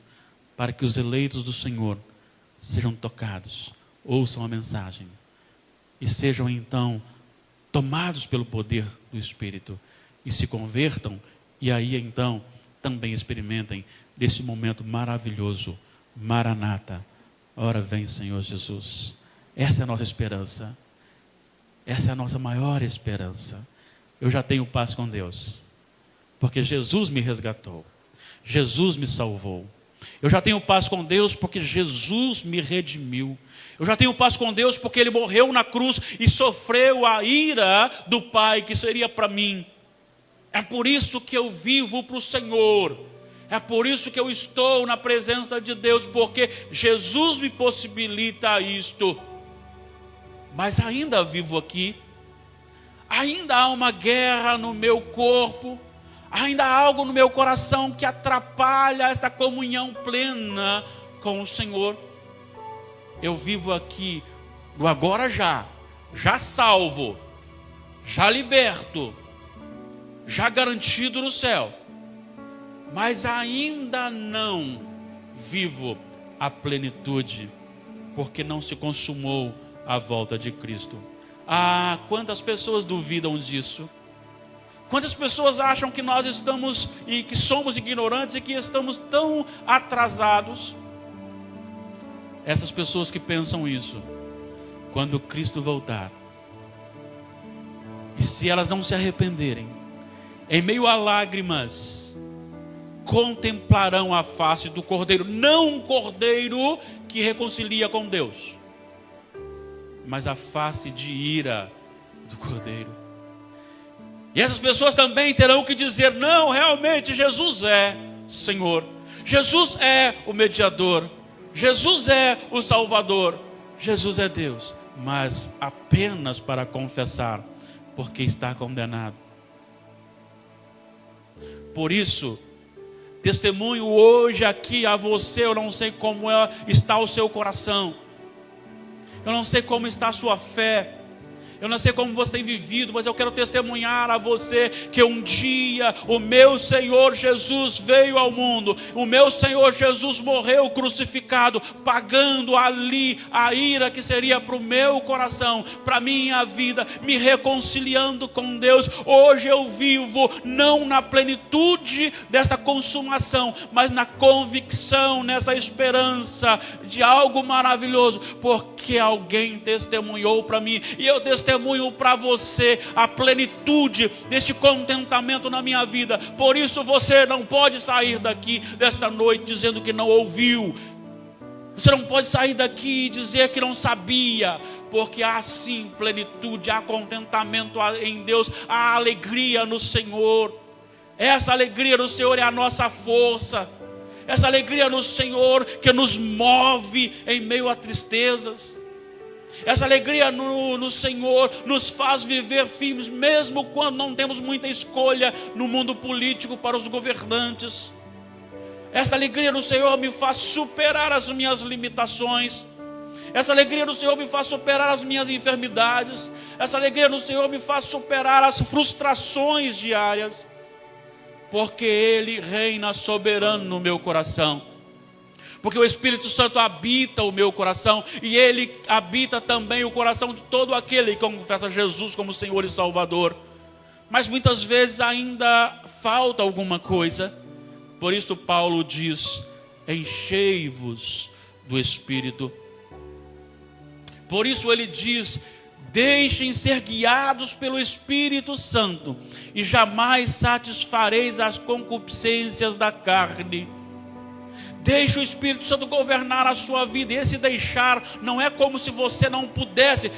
para que os eleitos do Senhor sejam tocados, ouçam a mensagem e sejam então tomados pelo poder do Espírito e se convertam, e aí então também experimentem desse momento maravilhoso. Maranata, ora vem Senhor Jesus. Essa é a nossa esperança. Essa é a nossa maior esperança. Eu já tenho paz com Deus, porque Jesus me resgatou. Jesus me salvou. Eu já tenho paz com Deus porque Jesus me redimiu. Eu já tenho paz com Deus porque Ele morreu na cruz e sofreu a ira do Pai que seria para mim. É por isso que eu vivo para o Senhor. É por isso que eu estou na presença de Deus, porque Jesus me possibilita isto. Mas ainda vivo aqui. Ainda há uma guerra no meu corpo. Ainda há algo no meu coração que atrapalha esta comunhão plena com o Senhor. Eu vivo aqui no agora já salvo, já liberto, já garantido no céu, mas ainda não vivo a plenitude, porque não se consumou a volta de Cristo. Ah, quantas pessoas duvidam disso? Quantas pessoas acham que nós estamos e que somos ignorantes e que estamos tão atrasados? Essas pessoas que pensam isso, quando Cristo voltar, e se elas não se arrependerem, em meio a lágrimas, contemplarão a face do Cordeiro. Não um Cordeiro que reconcilia com Deus, mas a face de ira do Cordeiro. E essas pessoas também terão que dizer: não, realmente Jesus é Senhor, Jesus é o mediador, Jesus é o Salvador, Jesus é Deus, mas apenas para confessar, porque está condenado. Por isso, Testemunho hoje aqui a você, eu não sei como está o seu coração. Eu não sei como está a sua fé. Eu não sei como você tem vivido, mas eu quero testemunhar a você que um dia o meu Senhor Jesus veio ao mundo. O meu Senhor Jesus morreu crucificado, pagando ali a ira que seria para o meu coração, para a minha vida, me reconciliando com Deus. Hoje eu vivo não na plenitude desta consumação, mas na convicção, nessa esperança de algo maravilhoso, porque alguém testemunhou para mim, e eu testemunho para você a plenitude deste contentamento na minha vida. Por isso você não pode sair daqui desta noite dizendo que não ouviu. Você não pode sair daqui e dizer que não sabia, porque há sim plenitude, há contentamento em Deus, há alegria no Senhor. Essa alegria no Senhor é a nossa força. Essa alegria no Senhor que nos move em meio a tristezas. Essa alegria no Senhor nos faz viver firmes, mesmo quando não temos muita escolha no mundo político para os governantes. Essa alegria no Senhor me faz superar as minhas limitações. Essa alegria no Senhor me faz superar as minhas enfermidades. Essa alegria no Senhor me faz superar as frustrações diárias. Porque Ele reina soberano no meu coração. Porque o Espírito Santo habita o meu coração, e Ele habita também o coração de todo aquele que confessa Jesus como Senhor e Salvador. Mas muitas vezes ainda falta alguma coisa. Por isso Paulo diz: enchei-vos do Espírito. Por isso ele diz: deixem ser guiados pelo Espírito Santo, e jamais satisfareis as concupiscências da carne. Deixe o Espírito Santo governar a sua vida. E esse deixar não é como se você não pudesse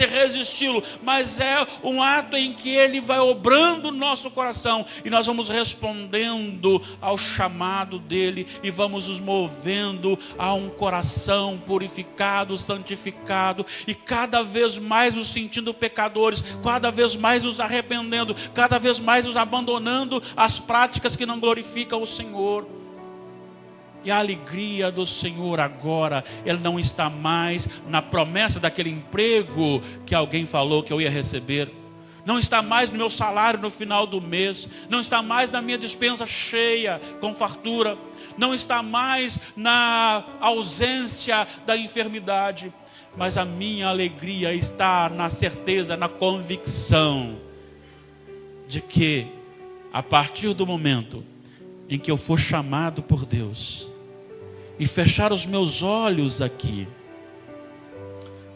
resisti-lo, mas é um ato em que Ele vai obrando no nosso coração, e nós vamos respondendo ao chamado dEle, e vamos nos movendo a um coração purificado, santificado, e cada vez mais nos sentindo pecadores, cada vez mais nos arrependendo, cada vez mais nos abandonando as práticas que não glorificam o Senhor. E a alegria do Senhor agora, Ele não está mais na promessa daquele emprego que alguém falou que eu ia receber. Não está mais no meu salário no final do mês. Não está mais na minha despensa cheia, com fartura. Não está mais na ausência da enfermidade. Mas a minha alegria está na certeza, na convicção de que, a partir do momento em que eu for chamado por Deus e fechar os meus olhos aqui,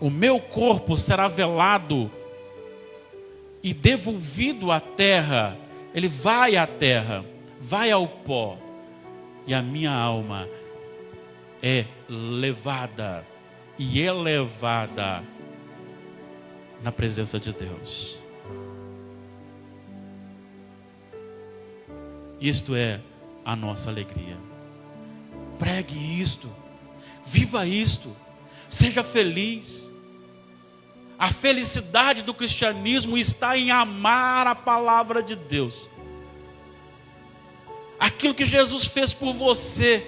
o meu corpo será velado e devolvido à terra. Ele vai à terra, vai ao pó, e a minha alma é levada e elevada na presença de Deus. Isto é a nossa alegria. Pregue isto, viva isto, seja feliz. A felicidade do cristianismo está em amar a palavra de Deus. Aquilo que Jesus fez por você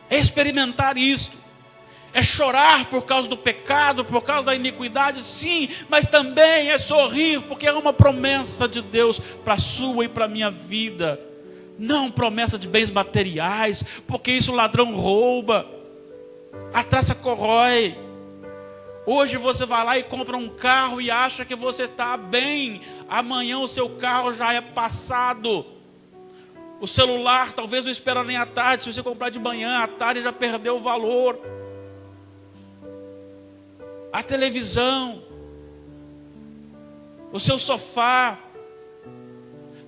é experimentar isto. É chorar por causa do pecado, por causa da iniquidade, sim, mas também é sorrir, porque é uma promessa de Deus para a sua e para a minha vida. Não promessa de bens materiais, porque isso o ladrão rouba, a traça corrói. Hoje você vai lá e compra um carro e acha que você está bem. Amanhã o seu carro já é passado. O celular talvez não espera nem à tarde. Se você comprar de manhã, à tarde já perdeu o valor. A televisão, o seu sofá,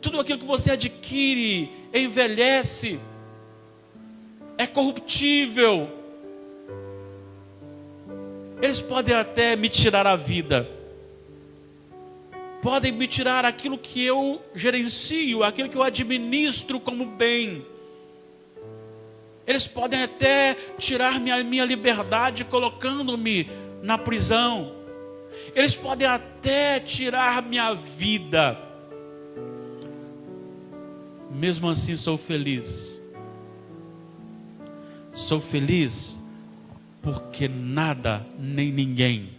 tudo aquilo que você adquire envelhece, é corruptível. Eles podem até me tirar a vida, podem me tirar aquilo que eu gerencio, aquilo que eu administro como bem. Eles podem até tirar minha liberdade, colocando-me na prisão. Eles podem até tirar minha vida, mesmo assim sou feliz. Sou feliz porque nada nem ninguém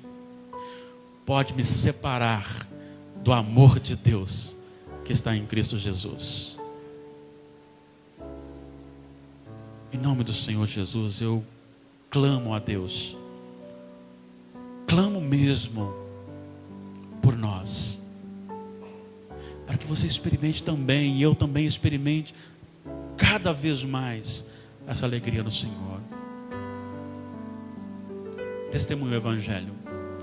pode me separar do amor de Deus que está em Cristo Jesus. Em nome do Senhor Jesus, eu clamo a Deus. Clamo mesmo por nós. Para que você experimente também, e eu também experimente cada vez mais essa alegria no Senhor. Testemunho o Evangelho.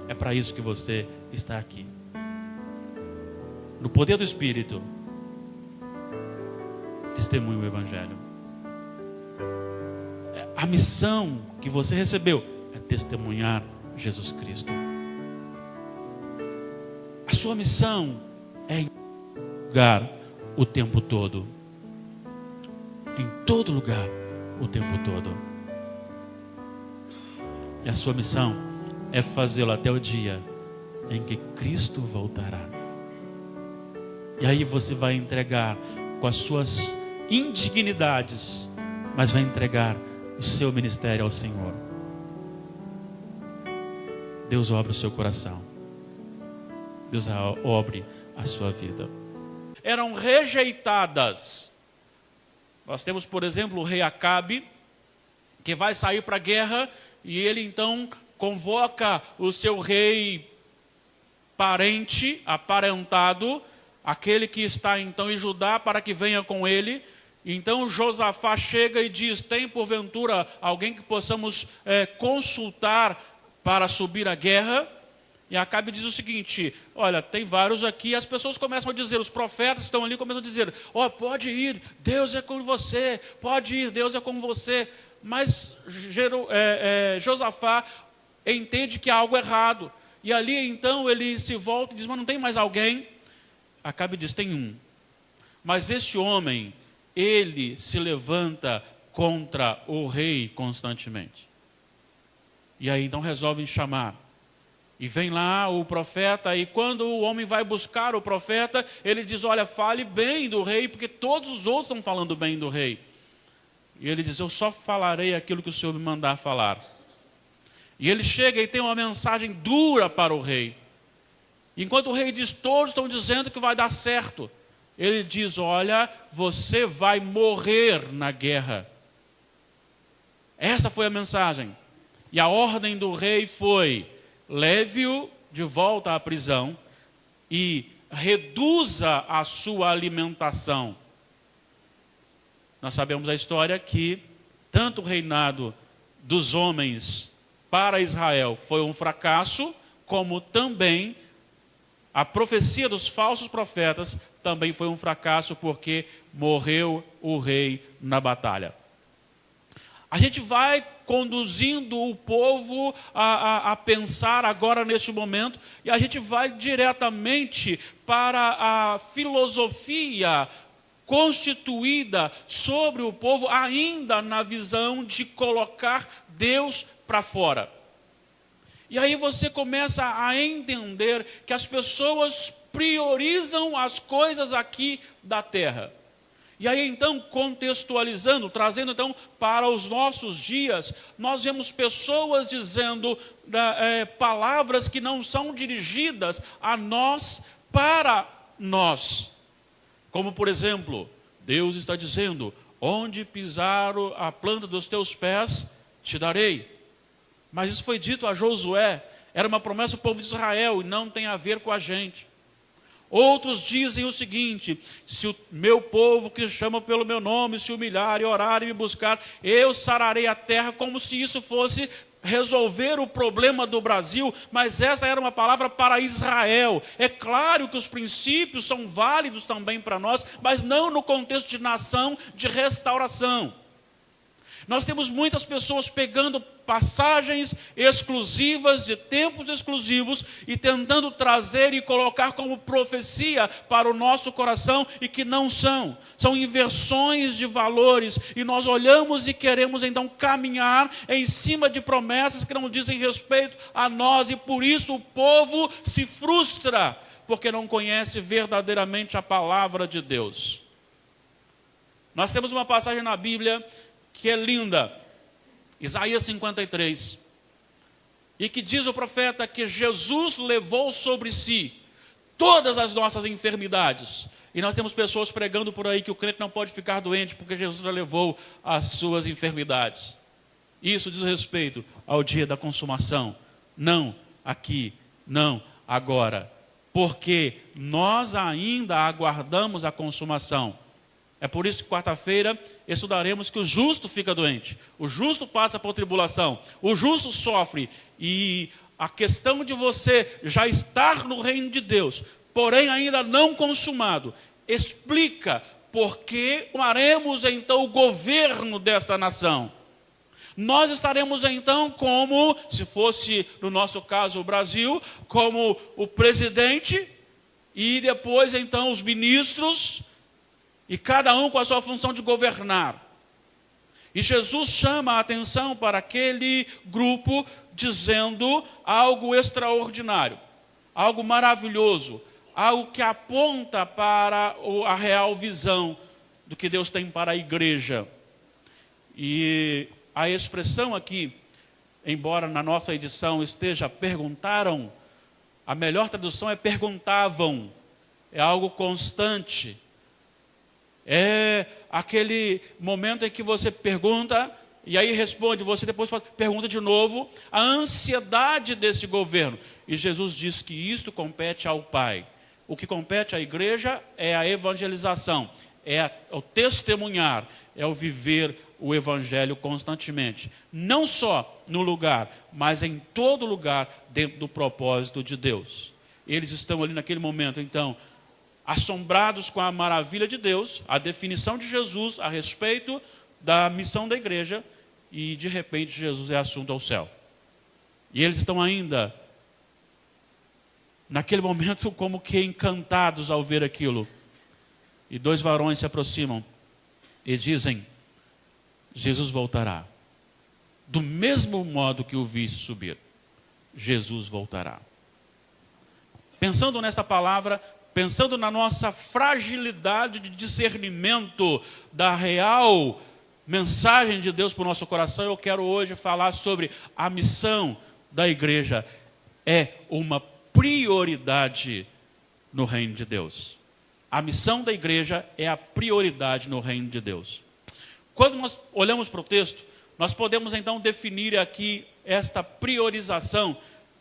É para isso que você está aqui. No poder do Espírito, testemunho o Evangelho. A missão que você recebeu é testemunhar Jesus Cristo. A sua missão é em lugar o tempo todo. Em todo lugar o tempo todo. E a sua missão é fazê-lo até o dia em que Cristo voltará. E aí você vai entregar com as suas indignidades, mas vai entregar o seu ministério ao Senhor. Deus abre o seu coração. Deus abre a sua vida. Eram rejeitadas. Nós temos, por exemplo, o rei Acabe, que vai sair para a guerra, e ele então convoca o seu rei parente, aparentado, aquele que está então em Judá, para que venha com ele. Então Josafá chega e diz: tem porventura alguém que possamos consultar para subir a guerra? E Acabe diz o seguinte: olha, tem vários aqui. E as pessoas começam a dizer, os profetas estão ali, começam a dizer: ó, pode ir, Deus é com você, pode ir, Deus é com você. Mas Josafá entende que há algo errado. E ali então ele se volta e diz: mas não tem mais alguém? Acabe diz: tem um. Mas este homem, ele se levanta contra o rei constantemente. E aí então resolvem chamar. E vem lá o profeta, e quando o homem vai buscar o profeta, ele diz: olha, fale bem do rei, porque todos os outros estão falando bem do rei. E ele diz: eu só falarei aquilo que o Senhor me mandar falar. E ele chega e tem uma mensagem dura para o rei. Enquanto o rei diz: todos estão dizendo que vai dar certo. Ele diz: olha, você vai morrer na guerra. Essa foi a mensagem. E a ordem do rei foi: leve-o de volta à prisão e reduza a sua alimentação. Nós sabemos a história que tanto o reinado dos homens para Israel foi um fracasso, como também a profecia dos falsos profetas também foi um fracasso, porque morreu o rei na batalha. A gente vai conduzindo o povo a pensar agora neste momento, e a gente vai diretamente para a filosofia constituída sobre o povo, ainda na visão de colocar Deus para fora. E aí você começa a entender que as pessoas priorizam as coisas aqui da terra. E aí então, contextualizando, trazendo então para os nossos dias, nós vemos pessoas dizendo palavras que não são dirigidas a nós, para nós. Como por exemplo, Deus está dizendo: onde pisar a planta dos teus pés, te darei. Mas isso foi dito a Josué, era uma promessa do povo de Israel e não tem a ver com a gente. Outros dizem o seguinte: se o meu povo que chama pelo meu nome se humilhar e orar e me buscar, eu sararei a terra, como se isso fosse resolver o problema do Brasil. Mas essa era uma palavra para Israel. É claro que os princípios são válidos também para nós, mas não no contexto de nação, de restauração. Nós temos muitas pessoas pegando passagens exclusivas, de tempos exclusivos, e tentando trazer e colocar como profecia para o nosso coração, e que não são. São inversões de valores, e nós olhamos e queremos então caminhar em cima de promessas que não dizem respeito a nós, e por isso o povo se frustra, porque não conhece verdadeiramente a palavra de Deus. Nós temos uma passagem na Bíblia que é linda, Isaías 53, e que diz o profeta que Jesus levou sobre si todas as nossas enfermidades. E nós temos pessoas pregando por aí que o crente não pode ficar doente porque Jesus já levou as suas enfermidades. Isso diz respeito ao dia da consumação. Não aqui, não agora. Porque nós ainda aguardamos a consumação. É por isso que quarta-feira estudaremos que o justo fica doente. O justo passa por tribulação. O justo sofre. E a questão de você já estar no reino de Deus, porém ainda não consumado, explica por que tomaremos então o governo desta nação. Nós estaremos então como, se fosse no nosso caso o Brasil, como o presidente e depois então os ministros, e cada um com a sua função de governar. E Jesus chama a atenção para aquele grupo dizendo algo extraordinário, algo maravilhoso, algo que aponta para a real visão do que Deus tem para a igreja. E a expressão aqui, embora na nossa edição esteja perguntaram, a melhor tradução é perguntavam, é algo constante. É aquele momento em que você pergunta e aí responde, você depois pergunta de novo, a ansiedade desse governo. E Jesus diz que isto compete ao Pai. O que compete à igreja é a evangelização, é o testemunhar, é o viver o evangelho constantemente. Não só no lugar, mas em todo lugar dentro do propósito de Deus. Eles estão ali naquele momento, então, assombrados com a maravilha de Deus, a definição de Jesus a respeito da missão da igreja, e de repente Jesus é assunto ao céu. E eles estão ainda, naquele momento, como que encantados ao ver aquilo. E dois varões se aproximam e dizem, Jesus voltará. Do mesmo modo que o viste subir, Jesus voltará. Pensando nessa palavra, pensando na nossa fragilidade de discernimento da real mensagem de Deus para o nosso coração, eu quero hoje falar sobre a missão da igreja. É uma prioridade no reino de Deus. A missão da igreja é a prioridade no reino de Deus. Quando nós olhamos para o texto, nós podemos então definir aqui esta priorização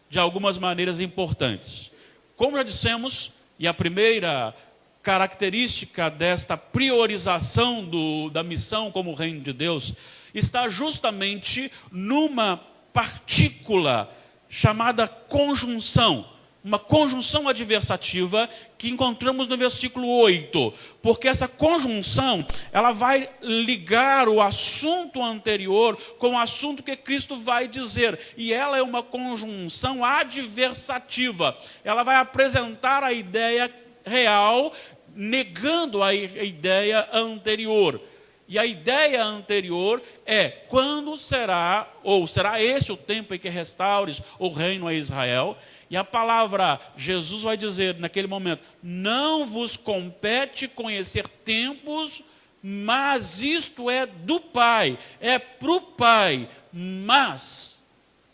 de algumas maneiras importantes. Como já dissemos, e a primeira característica desta priorização da missão como reino de Deus está justamente numa partícula chamada conjunção. Uma conjunção adversativa que encontramos no versículo 8. Porque essa conjunção, ela vai ligar o assunto anterior com o assunto que Cristo vai dizer. E ela é uma conjunção adversativa. Ela vai apresentar a ideia real, negando a ideia anterior. E a ideia anterior é, quando será, ou será esse o tempo em que restaures o reino a Israel? E a palavra, Jesus vai dizer naquele momento, não vos compete conhecer tempos, mas isto é do Pai, é para o Pai. Mas,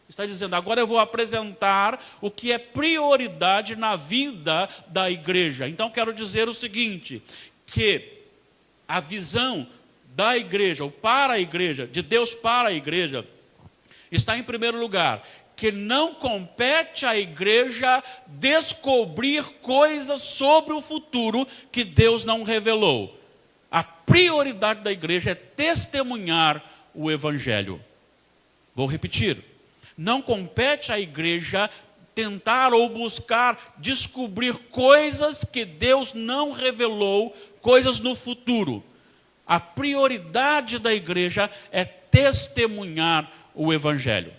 está dizendo, agora eu vou apresentar o que é prioridade na vida da igreja. Então quero dizer o seguinte, que a visão da igreja, ou para a igreja, de Deus para a igreja, está em primeiro lugar, que não compete à igreja descobrir coisas sobre o futuro que Deus não revelou. A prioridade da igreja é testemunhar o evangelho. Vou repetir. Não compete à igreja tentar ou buscar descobrir coisas que Deus não revelou, coisas no futuro. A prioridade da igreja é testemunhar o evangelho.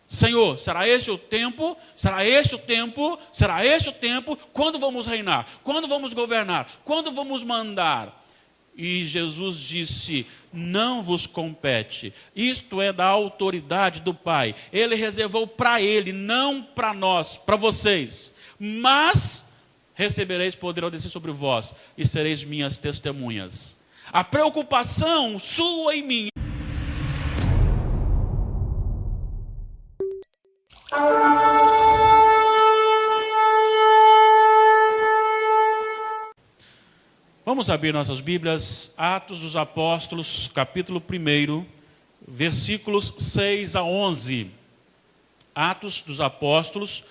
Senhor, será esse o tempo? Será esse o tempo? Será esse o tempo? Quando vamos reinar? Quando vamos governar? Quando vamos mandar? E Jesus disse, não vos compete. Isto é da autoridade do Pai. Ele reservou para Ele, não para nós, para vocês. Mas recebereis poder ao descer sobre vós e sereis minhas testemunhas. A preocupação sua e minha. Vamos abrir nossas Bíblias, Atos dos Apóstolos, capítulo 1, versículos 6 a 11. Atos dos Apóstolos,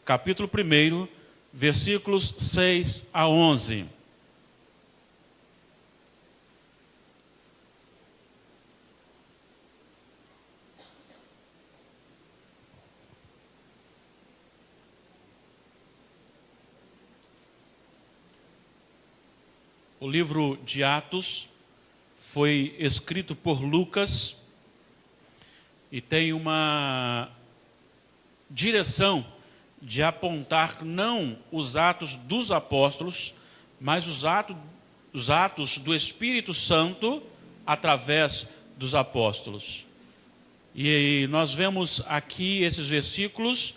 capítulo 1, versículos 6 a 11. O livro de Atos foi escrito por Lucas e tem uma direção de apontar não os atos dos apóstolos, mas os atos do Espírito Santo através dos apóstolos. E nós vemos aqui esses versículos.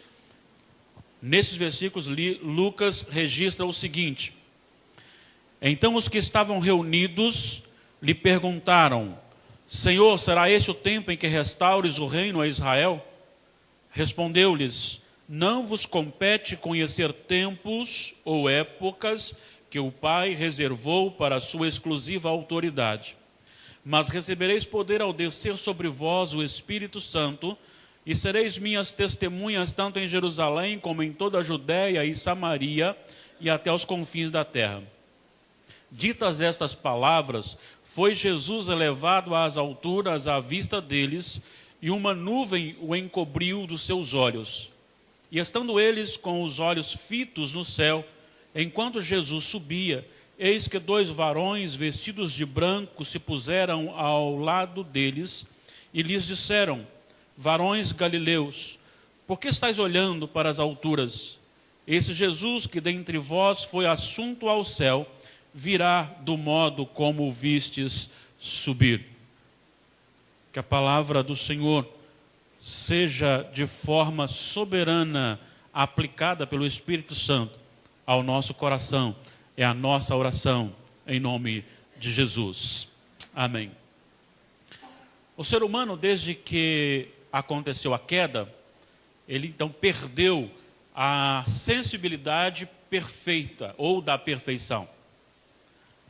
Nesses versículos, Lucas registra o seguinte: então os que estavam reunidos lhe perguntaram: Senhor, será esse o tempo em que restaures o reino a Israel? Respondeu-lhes: não vos compete conhecer tempos ou épocas que o Pai reservou para a sua exclusiva autoridade. Mas recebereis poder ao descer sobre vós o Espírito Santo, e sereis minhas testemunhas tanto em Jerusalém como em toda a Judéia e Samaria e até os confins da terra. Ditas estas palavras, foi Jesus elevado às alturas à vista deles, e uma nuvem o encobriu dos seus olhos. E estando eles com os olhos fitos no céu, enquanto Jesus subia, eis que 2 varões vestidos de branco se puseram ao lado deles, e lhes disseram: varões galileus, por que estáis olhando para as alturas? Esse Jesus que dentre vós foi assunto ao céu, virá do modo como o vistes subir. Que a palavra do Senhor seja de forma soberana aplicada pelo Espírito Santo ao nosso coração. É a nossa oração em nome de Jesus. Amém. O ser humano, desde que aconteceu a queda, ele então perdeu a sensibilidade perfeita ou da perfeição.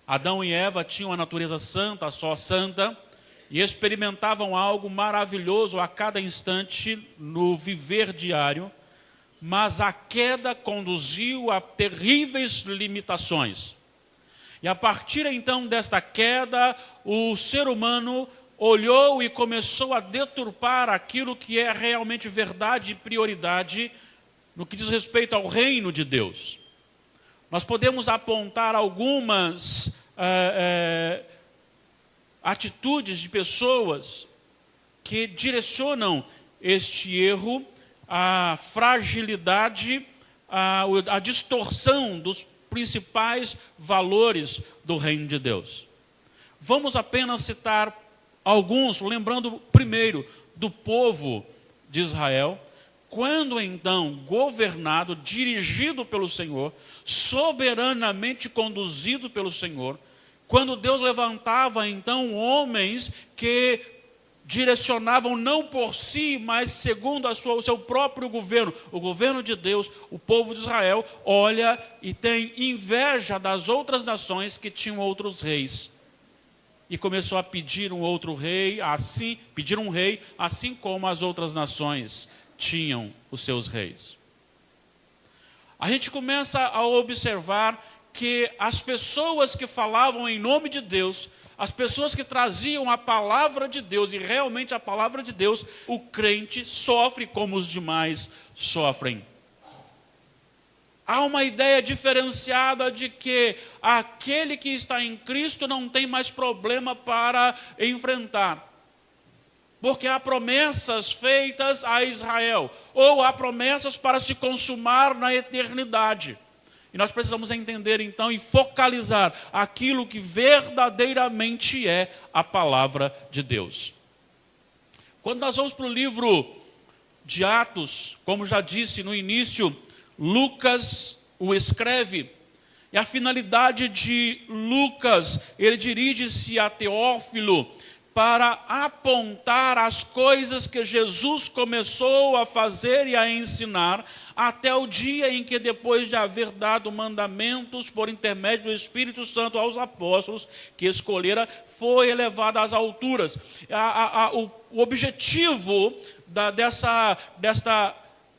Adão e Eva tinham a natureza santa, só santa, e experimentavam algo maravilhoso a cada instante no viver diário, mas a queda conduziu a terríveis limitações. E a partir então desta queda, o ser humano olhou e começou a deturpar aquilo que é realmente verdade e prioridade no que diz respeito ao reino de Deus. Nós podemos apontar algumas atitudes de pessoas que direcionam este erro, a fragilidade, a distorção dos principais valores do reino de Deus. Vamos apenas citar alguns, lembrando primeiro do povo de Israel, quando então governado, dirigido pelo Senhor, soberanamente conduzido pelo Senhor, quando Deus levantava então homens que direcionavam não por si, mas segundo o seu próprio governo, o governo de Deus, o povo de Israel olha e tem inveja das outras nações que tinham outros reis. E começou a pedir um outro rei, pedir um rei, assim como as outras nações tinham os seus reis. A gente começa a observar que as pessoas que falavam em nome de Deus, as pessoas que traziam a palavra de Deus, e realmente a palavra de Deus, o crente sofre como os demais sofrem. Há uma ideia diferenciada de que aquele que está em Cristo não tem mais problema para enfrentar. Porque há promessas feitas a Israel, ou há promessas para se consumar na eternidade. E nós precisamos entender então e focalizar aquilo que verdadeiramente é a palavra de Deus. Quando nós vamos para o livro de Atos, como já disse no início, Lucas o escreve, E a finalidade de Lucas, ele dirige-se a Teófilo para apontar as coisas que Jesus começou a fazer e a ensinar, até o dia em que, depois de haver dado mandamentos por intermédio do Espírito Santo aos apóstolos que escolhera, foi elevado às alturas. O objetivo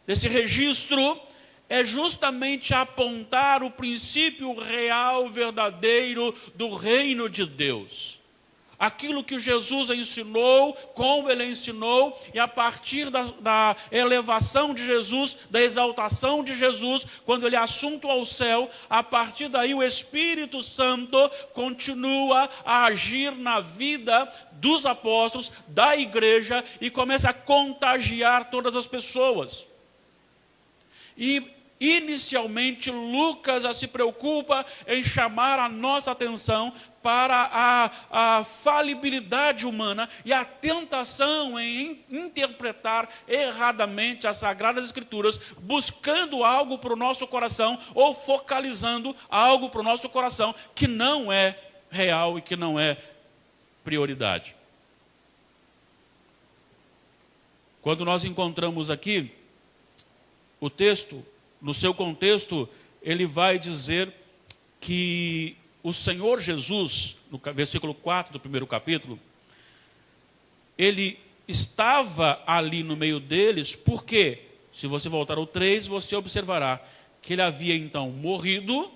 desse registro é justamente apontar o princípio real, verdadeiro do reino de Deus. Aquilo que Jesus ensinou, como ele ensinou, e a partir da elevação de Jesus, da exaltação de Jesus, quando ele é assunto ao céu, a partir daí o Espírito Santo continua a agir na vida dos apóstolos, da igreja, e começa a contagiar todas as pessoas. E inicialmente Lucas já se preocupa em chamar a nossa atenção para a falibilidade humana e a tentação em interpretar erradamente as Sagradas Escrituras, buscando algo para o nosso coração ou focalizando algo para o nosso coração que não é real e que não é prioridade. Quando nós encontramos aqui o texto, no seu contexto, ele vai dizer que o Senhor Jesus, no versículo 4 do primeiro capítulo, ele estava ali no meio deles, porque, se você voltar ao 3, você observará que ele havia então morrido,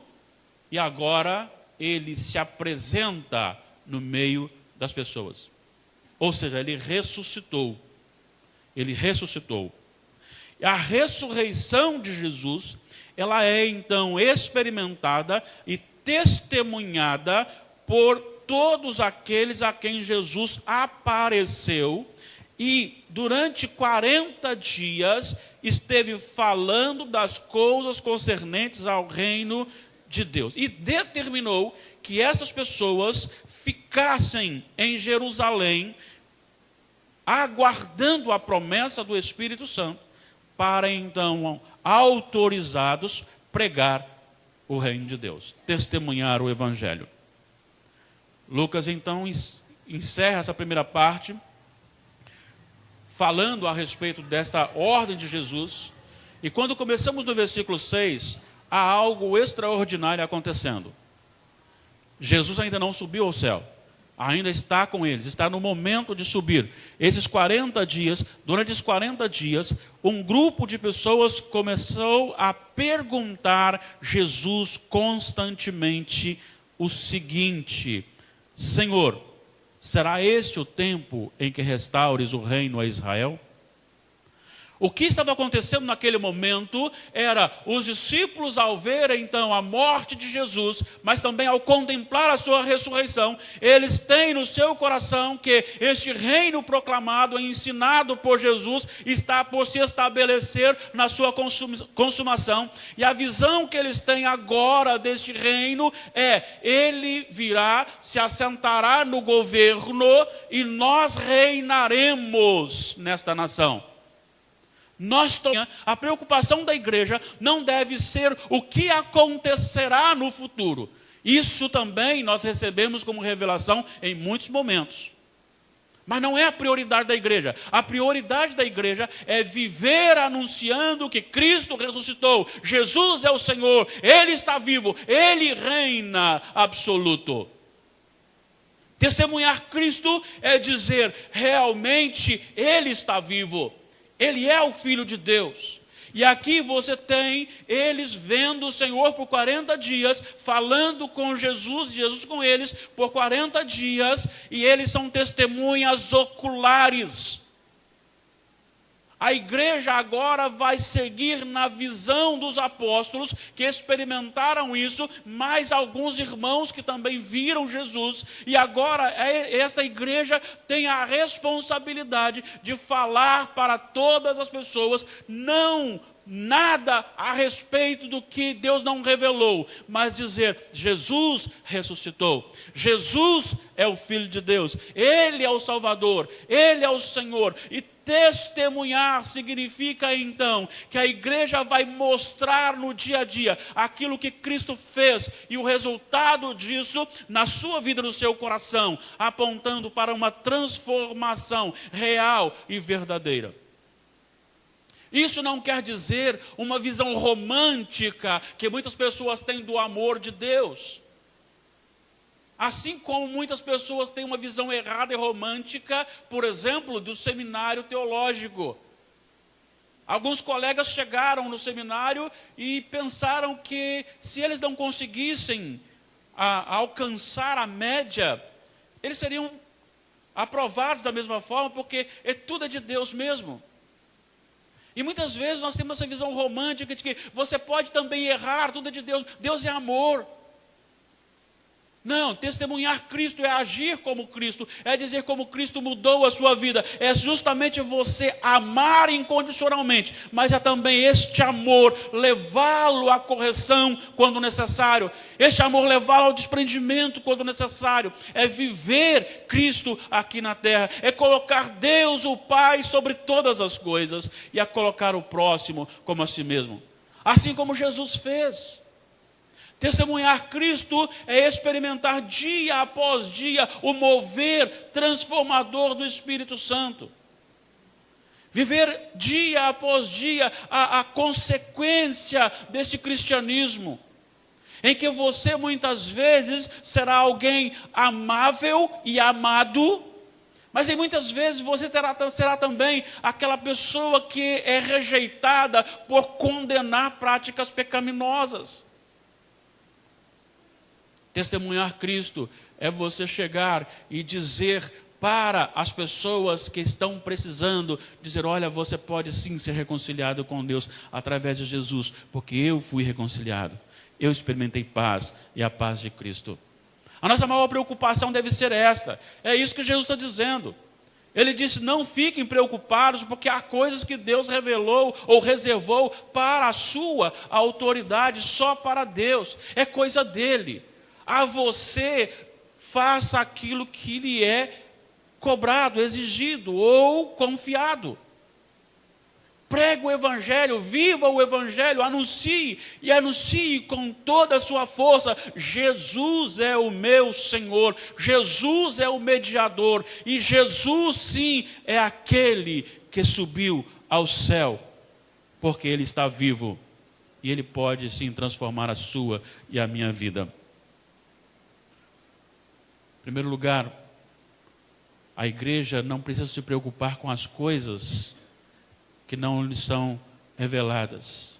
e agora ele se apresenta no meio das pessoas. Ou seja, ele ressuscitou. Ele ressuscitou. E a ressurreição de Jesus, ela é então experimentada e testemunhada por todos aqueles a quem Jesus apareceu e durante 40 dias esteve falando das coisas concernentes ao reino de Deus. E determinou que essas pessoas ficassem em Jerusalém, aguardando a promessa do Espírito Santo, para então, autorizados, pregar o reino de Deus, testemunhar o Evangelho. Lucas, então, encerra essa primeira parte, falando a respeito desta ordem de Jesus, e quando começamos no versículo 6, há algo extraordinário acontecendo. Jesus ainda não subiu ao céu, ainda está com eles, está no momento de subir. Esses 40 dias, durante esses 40 dias, um grupo de pessoas começou a perguntar Jesus constantemente o seguinte: Senhor, será este o tempo em que restaures o reino a Israel? O que estava acontecendo naquele momento era os discípulos, ao verem então a morte de Jesus, mas também ao contemplar a sua ressurreição, eles têm no seu coração que este reino proclamado e ensinado por Jesus está por se estabelecer na sua consumação. E a visão que eles têm agora deste reino é: ele virá, se assentará no governo e nós reinaremos nesta nação. A preocupação da igreja não deve ser o que acontecerá no futuro. Isso também nós recebemos como revelação em muitos momentos. Mas não é a prioridade da igreja. A prioridade da igreja é viver anunciando que Cristo ressuscitou. Jesus é o Senhor, Ele está vivo, Ele reina absoluto. Testemunhar Cristo é dizer: realmente Ele está vivo. Ele é o Filho de Deus. E aqui você tem eles vendo o Senhor por 40 dias, falando com Jesus, Jesus com eles por 40 dias, e eles são testemunhas oculares. A igreja agora vai seguir na visão dos apóstolos que experimentaram isso, mais alguns irmãos que também viram Jesus, e agora essa igreja tem a responsabilidade de falar para todas as pessoas, não nada a respeito do que Deus não revelou, mas dizer: Jesus ressuscitou, Jesus é o Filho de Deus, Ele é o Salvador, Ele é o Senhor, e Testemunhar significa então que a igreja vai mostrar no dia a dia aquilo que Cristo fez e o resultado disso na sua vida, no seu coração, apontando para uma transformação real e verdadeira. Isso não quer dizer uma visão romântica que muitas pessoas têm do amor de Deus. Assim como muitas pessoas têm uma visão errada e romântica, por exemplo, do seminário teológico. Alguns colegas chegaram no seminário e pensaram que se eles não conseguissem alcançar a média, eles seriam aprovados da mesma forma, porque tudo é de Deus mesmo. E muitas vezes nós temos essa visão romântica de que você pode também errar, tudo é de Deus. Deus é amor. Não, testemunhar Cristo é agir como Cristo, é dizer como Cristo mudou a sua vida, é justamente você amar incondicionalmente, mas é também este amor levá-lo à correção quando necessário, este amor levá-lo ao desprendimento quando necessário, é viver Cristo aqui na terra, é colocar Deus, o Pai, sobre todas as coisas, e a colocar o próximo como a si mesmo, assim como Jesus fez. Testemunhar Cristo é experimentar dia após dia o mover transformador do Espírito Santo. Viver dia após dia a consequência desse cristianismo, em que você muitas vezes será alguém amável e amado, mas em muitas vezes você será também aquela pessoa que é rejeitada por condenar práticas pecaminosas. Testemunhar Cristo é você chegar e dizer para as pessoas que estão precisando, dizer, olha, você pode sim ser reconciliado com Deus através de Jesus, porque eu fui reconciliado, eu experimentei paz e a paz de Cristo. A nossa maior preocupação deve ser esta, é isso que Jesus está dizendo. Ele disse, não fiquem preocupados, porque há coisas que Deus revelou ou reservou para a sua autoridade, só para Deus, é coisa dele. A você, faça aquilo que lhe é cobrado, exigido ou confiado. Pregue o Evangelho, viva o Evangelho, anuncie e anuncie com toda a sua força. Jesus é o meu Senhor, Jesus é o mediador e Jesus sim é aquele que subiu ao céu, porque Ele está vivo e Ele pode sim transformar a sua e a minha vida. Em primeiro lugar, a igreja não precisa se preocupar com as coisas que não lhe são reveladas.